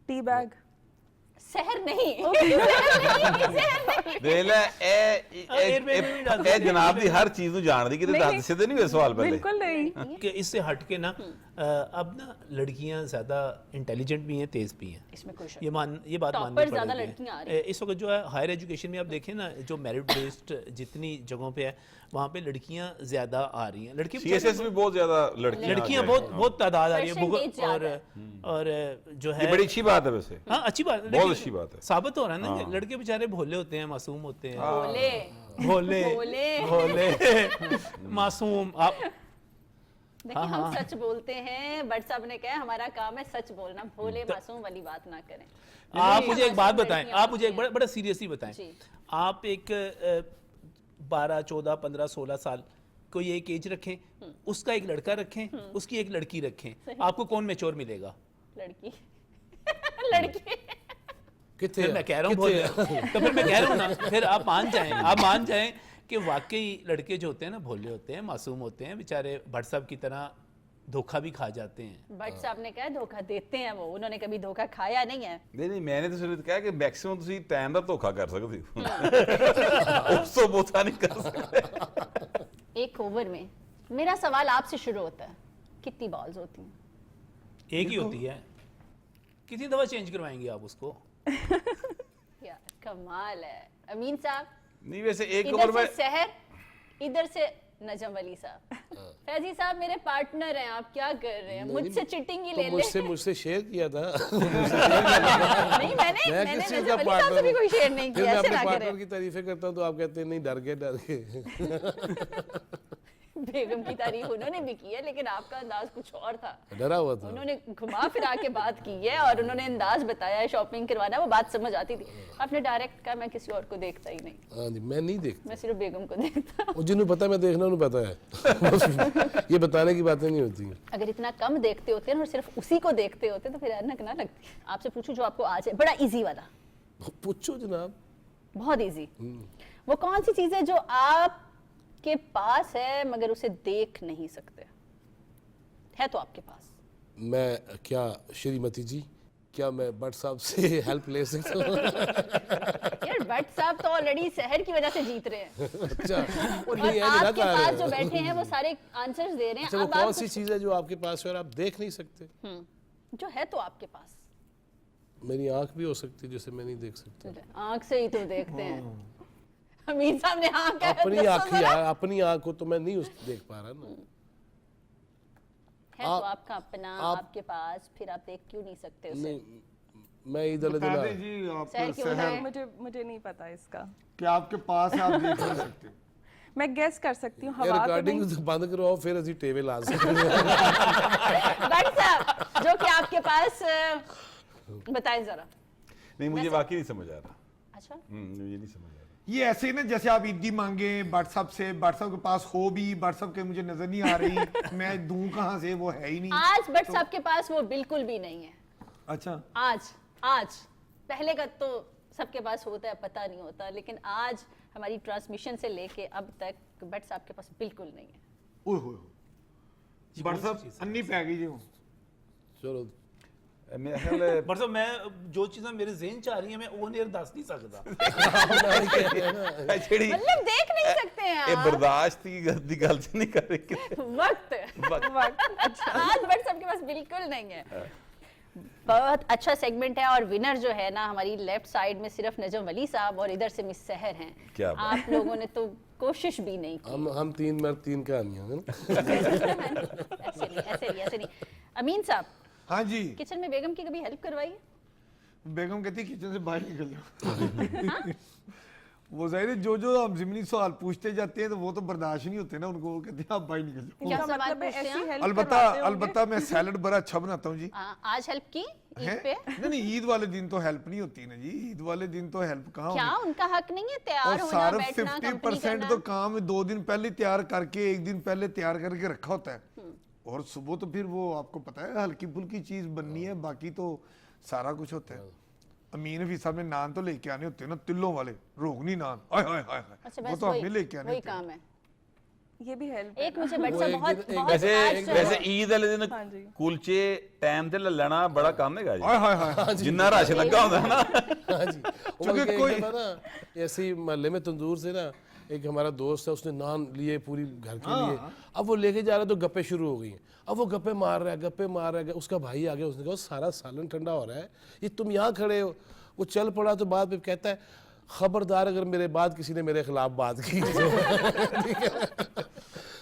टी बैग। सहर नहीं। ਦੇਖ ਲੈ ਇਹ ਜਨਾਬ ਦੀ ਹਰ ਚੀਜ਼ ਨੂੰ ਜਾਣਦੀ ਕਿਤੇ नहीं, ਦੱਸ ਸਿੱਧੇ ਨਹੀਂ ਹੋਏ ਸਵਾਲ ਪਹਿਲੇ। बिल्कुल नहीं। कि इससे हट के ना अब ना लड़कियां ज़्यादा इंटेलिजेंट भी हैं, तेज़ भी हैं। इसमें खुश ये बात Topper माननी ज़्यादा पड़ेगी। लड़कियां आ रही इस वक्त जो है हायर एजुकेशन में आप देखें ना, जो मेरिट बेस्ड जितनी जगहों पे है वहाँ पे लड़कियां ज़्यादा आ रही हैं। सीएसएस में बहुत ज्यादा लड़कियां बहुत तादाद आ रही है Percentage ज्यादा और जो ये है बड़ी अच्छी बात है वैसे। हाँ अच्छी बात, बहुत लेकिन अच्छी बात है। साबित हो रहा है ना कि लड़के बेचारे भोले होते हैं, मासूम होते हैं, बोले भोले भोले। भोले मासूम। आप देखिए, हम सच बोलते हैं। बट साहब ने कहा हमारा काम है सच बोलना, भोले मासूम वाली बात ना करें। आप मुझे एक बात मासूम बताएं, लड़कियां आप मुझे एक होती हैं। बड़ा सीरियसली बताएं, जी। आप एक 12 14 15 16 साल कोई एक एज रखें, उसका एक लड़का रखें, उसकी एक लड़की रखें, आपको कौन मैच्योर मिलेगा? लड़की लड़की कितने फिर मैं कह रहा हूँ तो फिर मैं कह रहा हूँ ना, फिर आप मान जाएं कि वाकई लड़के जो होते हैं ना भोले होते हैं, मासूम होते हैं, बेचारे भट्ट साहब की तरह धोखा भी खा जाते हैं। बट साहब ने कहा धोखा देते हैं वो, उन्होंने कभी धोखा खाया नहीं है। ਨਹੀਂ ਮੈਨੇ ਤਾਂ ਸਿਰਫ ਕਿਹਾ ਕਿ ਮੈਕਸਿਮਮ ਤੁਸੀਂ ਟਾਈਮ ਦਾ ਧੋਖਾ ਕਰ ਸਕਦੇ ਹੋ ਉਸ ਤੋਂ ਬਹੁਤਾ ਨਹੀਂ ਕਰ ਸਕਦੇ। एक ओवर में मेरा सवाल आपसे शुरू होता है, कितनी बॉल्स होती हैं? एक ही होती है, कितनी दफा चेंज करवाएंगे आप उसको? यार कमाल है। अमीन साहब, नहीं वैसे एक इधर ओवर से में सहर, इधर से नजम वली साहब। फैजी साहब मेरे पार्टनर हैं, आप क्या कर रहे हैं? मुझसे चिटिंग ही तो ले ले। मुझसे शेयर किया था। नहीं मैंने मैं मैंने किस चीज़ नजम का वली साहब से भी कोई शेयर नहीं फिर किया, मैं ऐसे अपने ना पार्टनर करें। की तारीफें करता हूँ तो आप कहते हैं नहीं डर गए। बेगम की तारीफ उन्होंने भी की है, लेकिन आपका अंदाज कुछ और था। डरा हुआ था। उन्होंने घुमा फिरा के बात की है और उन्होंने अंदाज बताया है शॉपिंग करवाना, वो बात समझ आती थी। आपने डायरेक्ट कहा मैं किसी और को देखता ही नहीं, हाँ जी, मैं नहीं देखता। मैं सिर्फ बेगम को देखता हूँ। और जिन्हें पता है मैं देखना उन्हें पता है। ये बताने की बातें नहीं होती। अगर इतना कम देखते होते हैं और सिर्फ उसी को देखते होते तो फिर ऐनक ना लगती। आपसे पूछूं जो आपको आज है, बड़ा इजी वाला, पूछो जनाब। बहुत इजी, वो कौन सी चीज है जो आपके पास है मगर उसे देख नहीं सकते? है तो आपके पास। मैं क्या श्रीमती जी, क्या मैं भट्ट साहब से हेल्प ले सकता हूँ? यार भट्ट साहब तो ऑलरेडी शहर की वजह से जीत रहे हैं अच्छा, और और नहीं आपके पास जो बैठे हैं वो सारे आंसर्स दे रहे हैं। अच्छा, वो अब आप कौन सी कुछ- चीज़ है जो आपके पास है और आप देख नहीं सकते? जो है तो आपके पास। मेरी आंख भी हो सकती है जिसे मैं नहीं देख सकता। आंख से ही तो देखते हैं। अमीर साहब ने हाँ कहा, अपनी दसो आँख जरा। अपनी आँख को तो मैं नहीं देख पा रहा ना। है तो आपका अपना, आपके पास, फिर आप देख क्यों नहीं सकते उसे? नहीं, मैं इधर बता उधर दें जी आप शहर की वजह शहर है। मुझे नहीं पता इसका। कि आपके पास है, आप देख नहीं सकते। मैं गेस कर सकती हूँ, हवा तो रिकॉर्डिंग नहीं। बंद करवाओ फिर अजी टेबल ला सकते हैं। भट्ट साहब जो कि आपके पास बताएं जरा। नहीं मुझे वाकई नहीं समझ आ रहा। अच्छा, मुझे नहीं समझ आ रहा। ये ऐसे ही ना जैसे आप ईदी मांगे व्हाट्सएप से, व्हाट्सएप के पास हो भी, व्हाट्सएप के मुझे नजर नहीं आ रही, मैं दूं कहाँ से, वो है ही नहीं। आज भट्ट साहब के पास वो बिल्कुल भी नहीं है। अच्छा, आज पहले का तो सबके पास होता है, पता नहीं होता, लेकिन आज हमारी ट्रांसमिशन से लेके अब तक भट्ट साहब के पास बिल्कुल नहीं है। ओए होए व्हाट्सएप अन्नी पै गई जी वो। चलो मेरा ख्याल है पर तो मैं जो चीज़ां मेरे ज़हन च आ रही हैं मैं वो नहीं दस नहीं सकता। ਜਿਹੜੀ मतलब देख नहीं सकते हैं ਇਹ आप। ਬਰਦਾਸ਼ਤ ਦੀ ਗੱਲ ਤੇ ਨਹੀਂ ਕਰ ਰਹੀ वक्त अच्छा, आज भट्ट साहब के पास बिल्कुल नहीं है। बहुत अच्छा सेगमेंट है और विनर जो है ना हमारी लेफ्ट साइड में सिर्फ नजम वली साहब और इधर से मिस सहर हैं। क्या बात। आप लोगों ने तो कोशिश भी नहीं की। हम तीन मर्द तीन कहानियां हैं ना। ऐसे नहीं। अमीन साहब, हाँ जी, किचन में बेगम की कभी हेल्प करवाई है? बेगम कहती किचन से बाहर निकल जाओ। वो जाहिर है जो हम ज़िमनी सवाल पूछते जाते हैं तो वो तो बर्दाश्त नहीं होते ना उनको, वो कहते हैं आप बाहर निकल जाओ। क्या इसका सवाल मतलब है पूछते ऐसी हैं? हेल्प अलबत्ता करवाते होंगे। अलबत्ता मैं सैलड बड़ा अच्छा बनाता हूँ जी। आज हेल्प की ईद हैं? पे? नहीं ईद वाले दिन तो हेल्प नहीं होती ना जी, ईद वाले दिन तो हेल्प कहाँ क्या होगी? उनका हक नहीं है तैयार और होना, सारा बैठना, 50% कंपनी तो काम 2 दिन पहले तैयार करके 1 दिन पहले तैयार करके रखा होता है, और सुबह तो फिर वो आपको पता है हल्की फुल्की चीज बननी है, बाकी तो सारा कुछ होता है। अमीन हफीज साहब ने नान तो लेके आने होते हैं ना, तिलों वाले रोगनी नान, हाय हाय हाय अच्छा, वो बस तो हमें लेके आने वही होते हैं। काम है। ये भी हेल्प एक मुझे भट्ट वो साहब एक बहुत दिन- बहुत ਵੈਸੇ आज जो है- ਵੈਸੇ ਈਦ ਵਾਲੇ ਦਿਨ हाँ जी। ਕੁਲਚੇ ਟਾਈਮ ਤੇ ਲੈ ਲੈਣਾ ਬੜਾ ਕੰਮ ਹੈਗਾ हाय ਜੀ। हाय हाय ਜਿੰਨਾ ਰਸ਼ ਲੱਗਾ ਹੁੰਦਾ ਹੈ ਨਾ। हाँ जी। क्योंकि एक कोई- दफा ना ऐसे ही मोहल्ले में तंदूर से ना एक हमारा दोस्त है, उसने नान लिए पूरी घर के लिए। अब वो लेके जा रहा है तो गप्पे शुरू हो गई हैं। अब वो गप्पे मार रहा है, उसका भाई आ गया, उसने कहा सारा सालन ठंडा हो रहा है, ये तुम यहाँ खड़े हो। वो चल पड़ा तो बाद में कहता है खबरदार अगर मेरे बाद किसी ने मेरे खिलाफ बात की तो। ठीक है?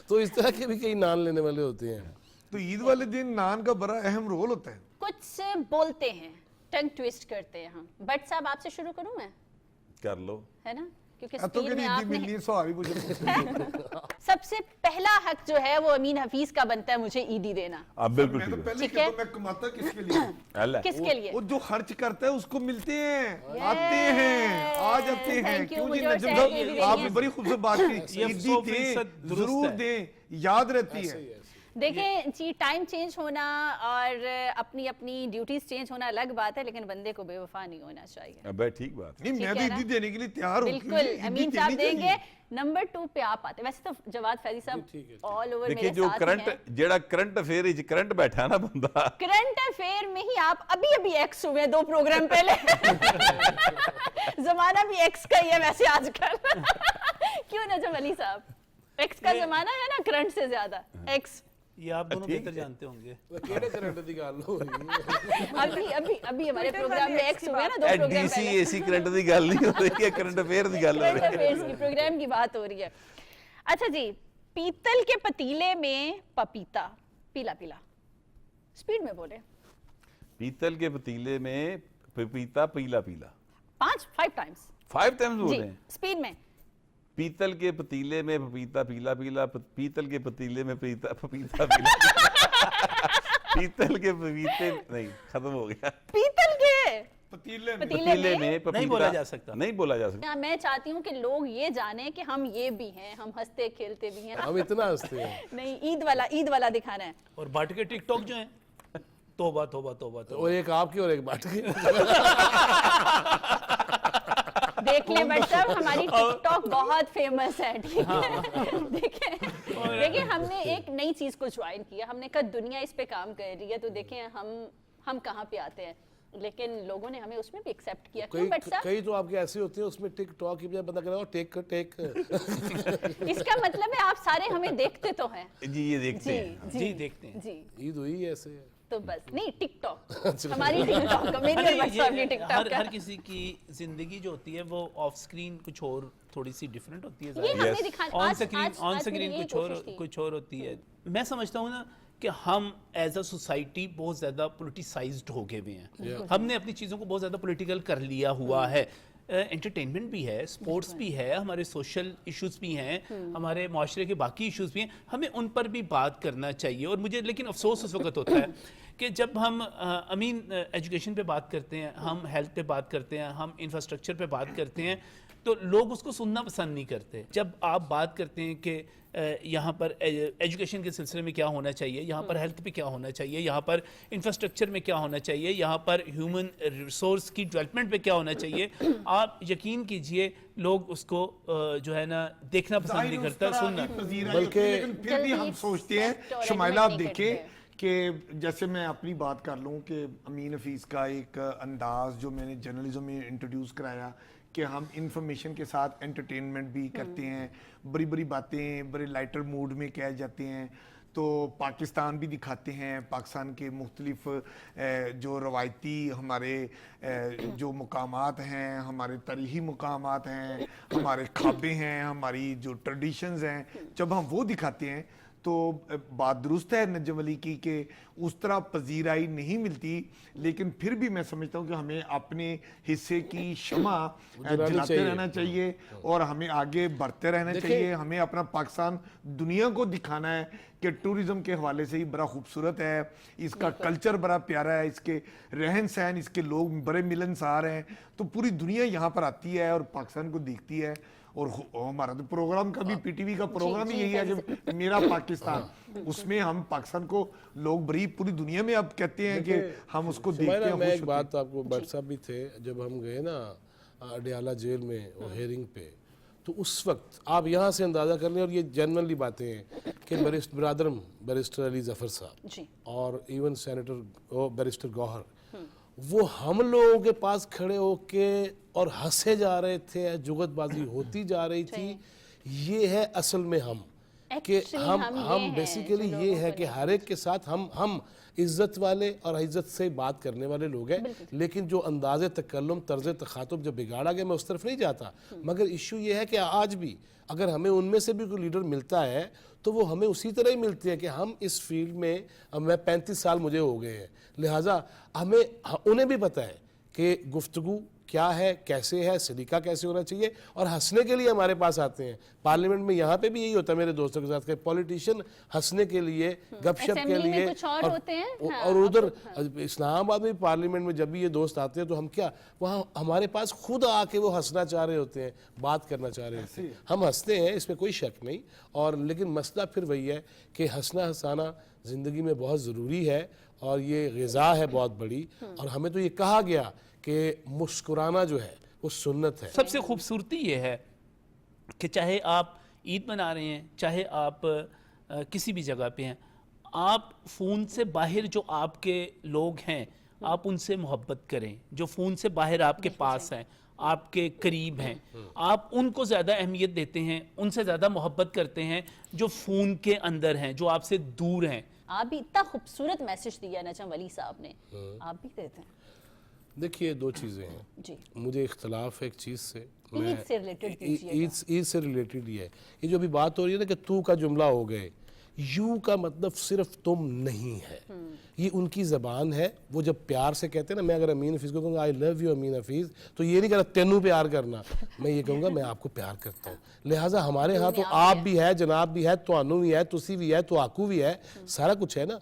तो इस तरह के भी कई नान लेने वाले होते हैं। तो ईद वाले दिन नान का बड़ा अहम रोल होता है। कुछ से बोलते हैं, टंग ट्विस्ट करते हैं हम। भट्ट साहब आपसे शुरू करूं मैं, ਕਰ ਲੋ। है ना, क्योंकि तो स्पीड में आपने मिलनी सवारी मुझे सबसे पहला हक जो है वो अमीन हफीज का बनता है मुझे ईदी देना। ਆ ਬਿਲकुਲ मैं तो ਠੀਕ ਹੈ। पहले ठीक है। कहता मैं कमाता किसके लिए? ਹਲ ਹੈ। किसके लिए? वो जो खर्च करता है उसको मिलते हैं, आते हैं, आ जाते हैं। Thank you, क्यों जी मुझे और नजम सहर की भी साहब, देनी आपने है। बड़ी खूबसूरत बात की, ये ईदी 100% दें, दुरुस्त जरूर है। दें, याद रहती है। देखें जी, टाइम चेंज होना और अपनी अपनी ड्यूटीज चेंज होना अलग बात है, लेकिन बंदे को बेवफा नहीं होना चाहिए। अबे ठीक बात है। नहीं ठीक मैं है भी ना? ईदी देने के लिए तैयार हूँ। बिल्कुल, अमीन साहब देंगे। नंबर 2 पे आप आते, वैसे तो जवाद फैजी साहब ऑल ओवर देखिए मेरे जो साथ करंट हैं। ਜਿਹੜਾ करंट अफेयर ਵਿੱਚ करंट बैठा है ना बंदा, करंट अफेयर में ही आप अभी अभी एक्स हुए 2 प्रोग्राम पहले। जमाना भी एक्स का ही है वैसे आजकल। क्यों नजम अली साहब, एक्स का जमाना है ना करंट से ज्यादा। एक्स ये आप दोनों बेहतर जानते होंगे। केड़े करंट दी गल हो रही है? अभी हमारे प्रोग्राम में एक्स हुए ना 2 ਇਹ प्रोग्राम ਡੀਸੀ पहले। एसी करंट ਦੀ ਗੱਲ ਨਹੀਂ ਹੋ ਰਹੀ ਹੈ, करंट अफेयर ਦੀ ਗੱਲ हो करंट रही है। अफेयर्स की प्रोग्राम की बात हो रही है। अच्छा जी, पीतल के पतीले में पपीता पीला पीला, स्पीड में बोले। पीतल के पतीले में पपीता पीला पीला। 5 टाइम्स 5 टाइम्स बोल जी, रहे हैं। स्पीड में। पीतल के पतीले में पपीता पीला पीला, पीतल के पतीले में पपीता पीला पीतल के पपीते, नहीं खत्म हो गया। पीतल के पतीले में पतीले में पपीता नहीं बोला जा सकता। नहीं बोला जा सकता। मैं चाहती हूँ कि लोग ये जाने कि हम ये भी हैं, हम हंसते खेलते भी हैं। हम इतना हंसते हैं। नहीं, ईद वाला दिखाना है। और बाट के टिकटॉक जो है, तोबा तोबा तोबा तोबा। और एक आपकी और एक बाट की। देख ले बट साहब, हमारी टिकटॉक बहुत फेमस है, ठीक है। देखिए हमने एक नई चीज को ज्वाइन किया, हमने कहा दुनिया इस पे काम कर रही है, तो देखें हम कहाँ पे आते हैं, लेकिन लोगों ने हमें उसमें भी एक्सेप्ट किया। क्यों बट साहब? कई तो आपके ऐसे होते हैं उसमें टिकटॉक की बंदा कह रहा हो टेक इसका मतलब है आप सारे हमें देखते तो हैं। जी ये देखते जी हैं। जी देखते हैं। जी, ईद हुई ऐसे। तो बस नहीं टिकटॉक हमारी टिकटॉक मेरी और बट साहब की टिकटॉक हर किसी की जिंदगी जो होती है वो ऑफ स्क्रीन कुछ और थोड़ी सी डिफरेंट होती है। ये हमने Yes. दिखा ऑन आज स्क्रीन आज मेरी यही कोशिश थी। कुछ और होती है। मैं समझता हूँ ना कि हम एज अ सोसाइटी बहुत ज़्यादा पोलिटिसाइज्ड हो गए हुए हैं। हमने अपनी चीज़ों को बहुत ज़्यादा पॉलिटिकल कर लिया हुआ है। एंटरटेनमेंट भी है, स्पोर्ट्स भी है, हमारे सोशल इश्यूज भी हैं, हमारे माशरे के बाकी इश्यूज भी हैं। हमें उन पर भी बात करना चाहिए। और मुझे लेकिन अफसोस उस वक्त होता है कि जब हम एजुकेशन पे बात करते हैं, हम हेल्थ पे बात करते हैं, हम इंफ्रास्ट्रक्चर पे बात करते हैं, तो लोग उसको सुनना पसंद नहीं करते। जब आप बात करते हैं कि यहाँ पर एजुकेशन के सिलसिले में क्या होना चाहिए, यहाँ पर हेल्थ पे क्या होना चाहिए, यहाँ पर इंफ्रास्ट्रक्चर में क्या होना चाहिए, यहाँ पर ह्यूमन रिसोर्स की डेवलपमेंट पे क्या होना चाहिए, आप यकीन कीजिए लोग उसको जो है ना देखना पसंद नहीं करता, सुनना। बल्कि लेकिन फिर भी हम जल्दी सोचते हैं, story शमाइला आप नहीं देखें करते। कि जैसे मैं अपनी बात कर लूं कि अमीन हफीज़ का एक अंदाज जो मैंने जर्नलिज्म में इंट्रोड्यूस कराया कि हम इंफॉर्मेशन के साथ एंटरटेनमेंट भी करते हैं, बड़ी बड़ी बातें बड़े लाइटर मूड में कह जाते हैं, तो पाकिस्तान भी दिखाते हैं, पाकिस्तान के मुख्तलिफ जो रवायती हमारे जो मुकामात हैं, हमारे तारीख़ी मुकामात हैं, हमारे ख्वाबे हैं, हमारी जो ट्रेडिशंस हैं, जब हम वो दिखाते हैं तो बात दुरुस्त है नजम अली की कि उस तरह पजीराई नहीं मिलती, लेकिन फिर भी मैं समझता हूँ कि हमें अपने हिस्से की क्षमा जलाते रहना चाहिए और हमें आगे बढ़ते रहना चाहिए। हमें अपना पाकिस्तान दुनिया को दिखाना है कि टूरिज्म के हवाले से ही बड़ा खूबसूरत है, इसका कल्चर बड़ा प्यारा है, इसके रहन सहन, इसके लोग बड़े मिलनसार हैं, तो पूरी दुनिया यहाँ पर आती है और पाकिस्तान को देखती है। और हमारा तो प्रोग्राम का भी पीटीवी का प्रोग्राम ही यही है कि मेरा पाकिस्तान, उसमें हम पाकिस्तान को लोग बड़ी पूरी दुनिया में अब कहते हैं कि हम उसको देखते हैं। मैं एक बात आपको, भट्ट साहब भी थे जब हम गए ना अडियाला जेल में वो हेयरिंग पे, तो उस वक्त आप यहाँ से अंदाज़ा कर लें, और ये जनरली बातें हैं कि बैरिस्टर अली जफ़र साहब जी। और इवन सेनेटर बैरिस्टर गौहर, वो हम लोगों के पास खड़े होके और हंसे जा रहे थे, जुगतबाजी होती जा रही थी। ये है असल में हम कि Actually हम ये हम हैं बेसिकली जो ये लोगों है को कि हर एक के साथ हम इज्जत वाले और इज्जत से बात करने वाले लोग हैं, लेकिन जो अंदाज़े तकल्लुम तर्ज तखातुब जब बिगाड़ा गया, मैं उस तरफ नहीं जाता, मगर इशू ये है कि आज भी अगर हमें उनमें से भी कोई लीडर मिलता है तो वो हमें उसी तरह ही मिलते हैं कि हम इस फील्ड में, अब मैं 35 साल मुझे हो गए हैं, लिहाजा उन्हें भी पता है कि गुफ्तगू क्या है, कैसे है, सलीका कैसे होना चाहिए, और हंसने के लिए हमारे पास आते हैं। पार्लियामेंट में यहाँ पे भी यही होता है मेरे दोस्तों के साथ कि पॉलिटिशियन हंसने के लिए, गपशप के असेंबली में लिए, कुछ और होते हैं, हाँ, और उधर इस्लामाबाद में पार्लियामेंट में जब भी ये दोस्त आते हैं तो हम क्या वहाँ हमारे पास खुद आके वो हंसना चाह रहे होते हैं, बात करना चाह रहे होते हैं। हम हंसते हैं, इसमें कोई शक नहीं, और लेकिन मसला फिर वही है कि हंसना हंसाना ज़िंदगी में बहुत ज़रूरी है और ये ग़िज़ा है बहुत बड़ी, और हमें तो ये कहा गया कि मुस्कुराना जो है वो सुन्नत है। सबसे खूबसूरती ये है कि चाहे आप ईद मना रहे हैं, चाहे आप किसी भी जगह पे हैं, आप फ़ोन से बाहर जो आपके लोग हैं आप उनसे मोहब्बत करें, जो फ़ोन से बाहर आपके पास हैं, आपके करीब हैं, आप उनको ज़्यादा अहमियत देते हैं, उनसे ज़्यादा मोहब्बत करते हैं जो फ़ोन के अंदर हैं, जो आपसे दूर हैं। आप भी इतना खूबसूरत मैसेज दिया नजम वली साहब ने, आप भी देते हैं। देखिए दो चीज़ें हैं जी। मुझे इख्तलाफ है एक चीज़ से, ईद से रिलेटेड कीजिएगा। ईद से रिलेटेड ही है ये जो अभी बात हो रही है ना कि तू का जुमला हो गए, यू का मतलब सिर्फ तुम नहीं है, ये उनकी ज़बान है। वो जब प्यार से कहते हैं ना, मैं अगर अमीन हफीज़ को कहूँगा आई लव यू अमीन हफीज़, तो ये नहीं कहना तेनू प्यार करना, मैं ये कहूँगा मैं आपको प्यार करता हूँ। लिहाजा हमारे यहाँ तो आप भी है, जनाब भी है, तुहानू भी है, तुसी भी है, तो आकू भी है, सारा कुछ है ना,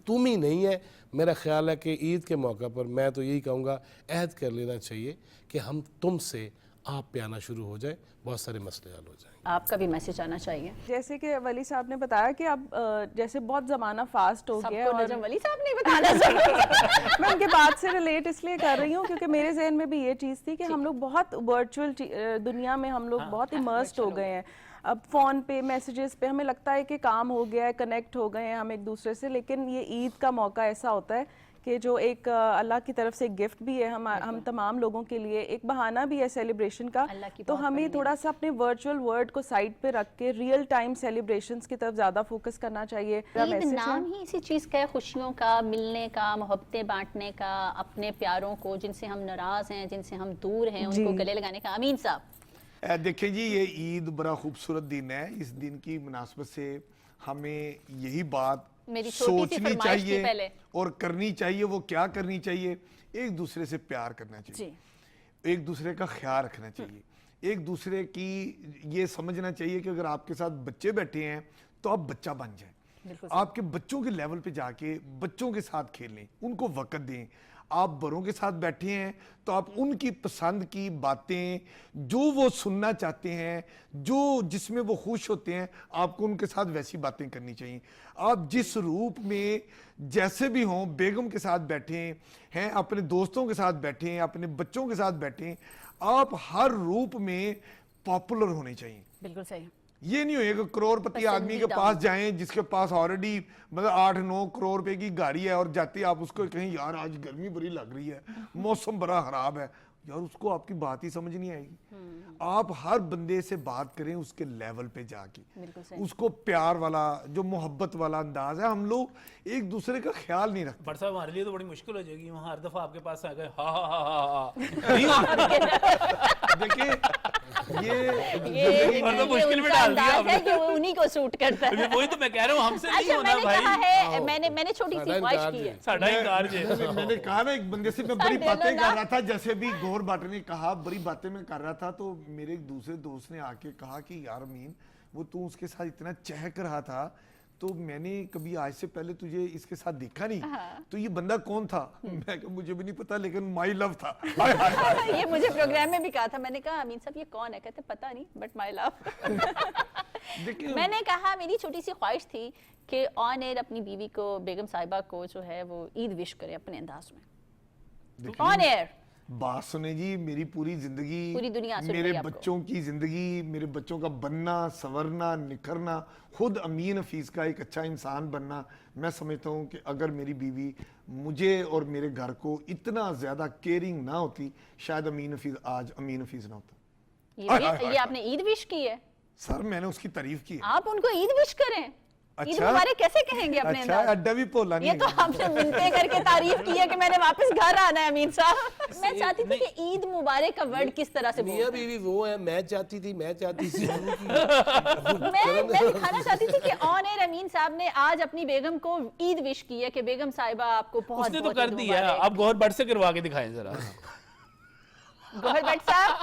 तुम ही नहीं है। मेरा ख्याल है कि ईद के मौका पर मैं तो यही कहूँगा अहद कर लेना चाहिए कि हम तुमसे आप पे आना शुरू हो जाए, बहुत सारे मसले हल हो जाए। आपका भी मैसेज आना चाहिए। जैसे कि वली साहब ने बताया कि अब जैसे बहुत ज़माना फास्ट हो गया है सबको और नजम वली साहब ने बताना जरूर। मैं उनके बात से रिलेट इसलिए कर रही हूँ क्योंकि मेरे जहन में भी ये चीज़ थी कि हम लोग बहुत वर्चुअल दुनिया में हम लोग बहुत इमर्स्ड हो गए हैं। अब फ़ोन पे मैसेजेस पे हमें लगता है कि काम हो गया है, कनेक्ट हो गए हैं हम एक दूसरे से, लेकिन ये ईद का मौका ऐसा होता है कि जो एक अल्लाह की तरफ से एक गिफ्ट भी है हम तमाम लोगों के लिए, एक बहाना भी है सेलिब्रेशन का। अल्लाह की तो बहुत हमें बड़ी थोड़ा सा अपने वर्चुअल वर्ल्ड को साइड पे रख के रियल टाइम सेलिब्रेशंस की तरफ ज़्यादा फोकस करना चाहिए। ईद नाम ही इसी चीज का है, खुशियों का, मिलने का, मोहब्बतें बांटने का, अपने प्यारों को जिनसे हम नाराज हैं, जिनसे हम दूर हैं, उनको गले लगाने का। अमीन साहब देखिए जी, ये ईद बड़ा खूबसूरत दिन है। इस दिन की मुनासबत से हमें यही बात मेरी छोटी सी सोचनी फरमाइश थी चाहिए पहले। और करनी चाहिए। वो क्या करनी चाहिए? एक दूसरे से प्यार करना चाहिए, एक दूसरे का ख्याल रखना चाहिए, एक दूसरे की ये समझना चाहिए कि अगर आपके साथ बच्चे बैठे हैं तो आप बच्चा बन जाए, आपके बच्चों के लेवल पे जाके बच्चों के साथ खेलें, उनको वक्त दें। आप बड़ों के साथ बैठे हैं तो आप उनकी पसंद की बातें, जो वो सुनना चाहते हैं, जो जिसमें वो खुश होते हैं, आपको उनके साथ वैसी बातें करनी चाहिए। आप जिस रूप में जैसे भी हों, बेगम के साथ बैठे हैं, अपने दोस्तों के साथ बैठे हैं, अपने बच्चों के साथ बैठे हैं, आप हर रूप में पॉपुलर होने चाहिए। बिल्कुल सही। ये नहीं होएगा करोड़पति आदमी के पास जाएं जिसके पास ऑलरेडी मतलब 8-9 करोड़ रुपए की गाड़ी है और जाते आप उसको कहीं यार आज गर्मी बड़ी लग रही है, मौसम बड़ा खराब है, यार उसको आपकी बात ही समझ नहीं आएगी। आप हर बंदे से बात करें उसके लेवल पे जाके, उसको प्यार वाला जो मोहब्बत वाला अंदाज है। हम लोग एक दूसरे का ख्याल नहीं रखते। बट साहब हमारे लिए तो बड़ी मुश्किल हो जाएगी वहाँ हर दफा आपके पास आ गए हा देखिए ये मतलब मुश्किल में डाल दिया अंदाज है कि वो उन्हीं को सूट करता है। वही तो मैं कह रहा हूँ, हमसे नहीं अच्छा, होना मैंने भाई। कहा है, मैंने छोटी सी ख्वाहिश की है। साडा इंकार जे मैंने कहा ना, एक बंदे से मैं बड़ी बातें कर रहा था, जैसे भी गौर बाट ने कहा बड़ी बातें मैं कर रहा था, तो मेरे एक दूसरे दोस्त ने आके कहा कि यार अमीन, वो तू उसके साथ इतना चहक रहा था, तो मैंने कभी आज से पहले तुझे इसके साथ देखा नहीं, तो ये बंदा कौन था? मैं कहा मुझे भी नहीं पता, लेकिन माई लव था। ये मुझे प्रोग्राम में भी कहा था, मैंने कहा अमीन साहब ये कौन है? कहते पता नहीं बट माई लव। मैंने कहा मेरी छोटी सी ख्वाहिश थी कि ऑन एयर अपनी बीवी को, बेगम साहिबा को जो है वो ईद विश करे अपने अंदाज में, ऑन एयर। बात सुने जी, मेरी पूरी जिंदगी, पूरी दुनिया सुन मेरे रही है आपको। बच्चों की जिंदगी, मेरे बच्चों का बनना, संवरना, निखरना, खुद अमीन हफीज का एक अच्छा इंसान बनना, मैं समझता हूँ कि अगर मेरी बीवी मुझे और मेरे घर को इतना ज्यादा केयरिंग ना होती, शायद अमीन हफीज आज अमीन हफीज ना होता। ये आपने ईद विश की है? सर मैंने उसकी तारीफ की है। आप उनको ईद विश करें? ईद अच्छा? मुबारक कैसे कहेंगे अपने अच्छा, अंदाज? अड्डा भी भोला नहीं ये तो है। आपने मिलते करके तारीफ की है कि मैंने वापस घर आना है अमीन साहब। मैं चाहती थी कि ईद मुबारक का वर्ड किस तरह से मियाँ बीवी वो है, मैं चाहती थी मैं दिखाना चाहती थी कि ऑन एयर अमीन साहब ने आज अपनी बेगम को ईद विश की है कि बेगम साहिबा आपको बहुत उसने तो बहुत कर ईद दिया है, मुबारक। आप गौर बट से करवा के दिखाएं जरा। गौहर भट्ट साहब,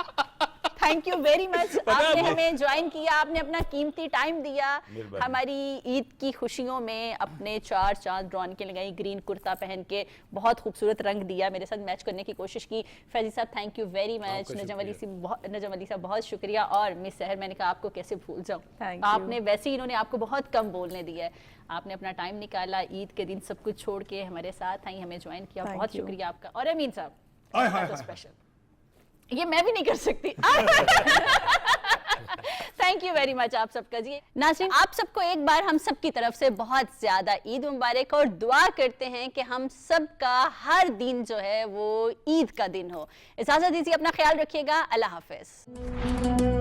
थैंक यू वेरी मच, आपने हमें ज्वाइन किया, आपने अपना कीमती टाइम दिया, हमारी ईद की खुशियों में अपने 4 चांद ड्रॉन के लगाई, ग्रीन कुर्ता पहन के बहुत खूबसूरत रंग दिया, मेरे साथ मैच करने की कोशिश की। फैजी साहब थैंक यू वेरी मच, नजम अली साहब बहुत शुक्रिया, और मिस सहर मैंने कहा आपको कैसे भूल जाऊं, Thank you. आपने वैसे ही इन्होंने आपको बहुत कम बोलने दिया है, आपने अपना टाइम निकाला, ईद के दिन सब कुछ छोड़ के हमारे साथ आई, हमें ज्वाइन किया, Thank बहुत you. शुक्रिया आपका। और अमीन हाय, साहब हाय, स्पेशल, ये मैं भी नहीं कर सकती। थैंक यू वेरी मच आप सबका जी। नाज़रीन, आप सबको एक बार हम सब की तरफ से बहुत ज्यादा ईद मुबारक, और दुआ करते हैं कि हम सब का हर दिन जो है वो ईद का दिन हो। इजाजत दीजिए, अपना ख्याल रखिएगा, अल्लाह हाफिज।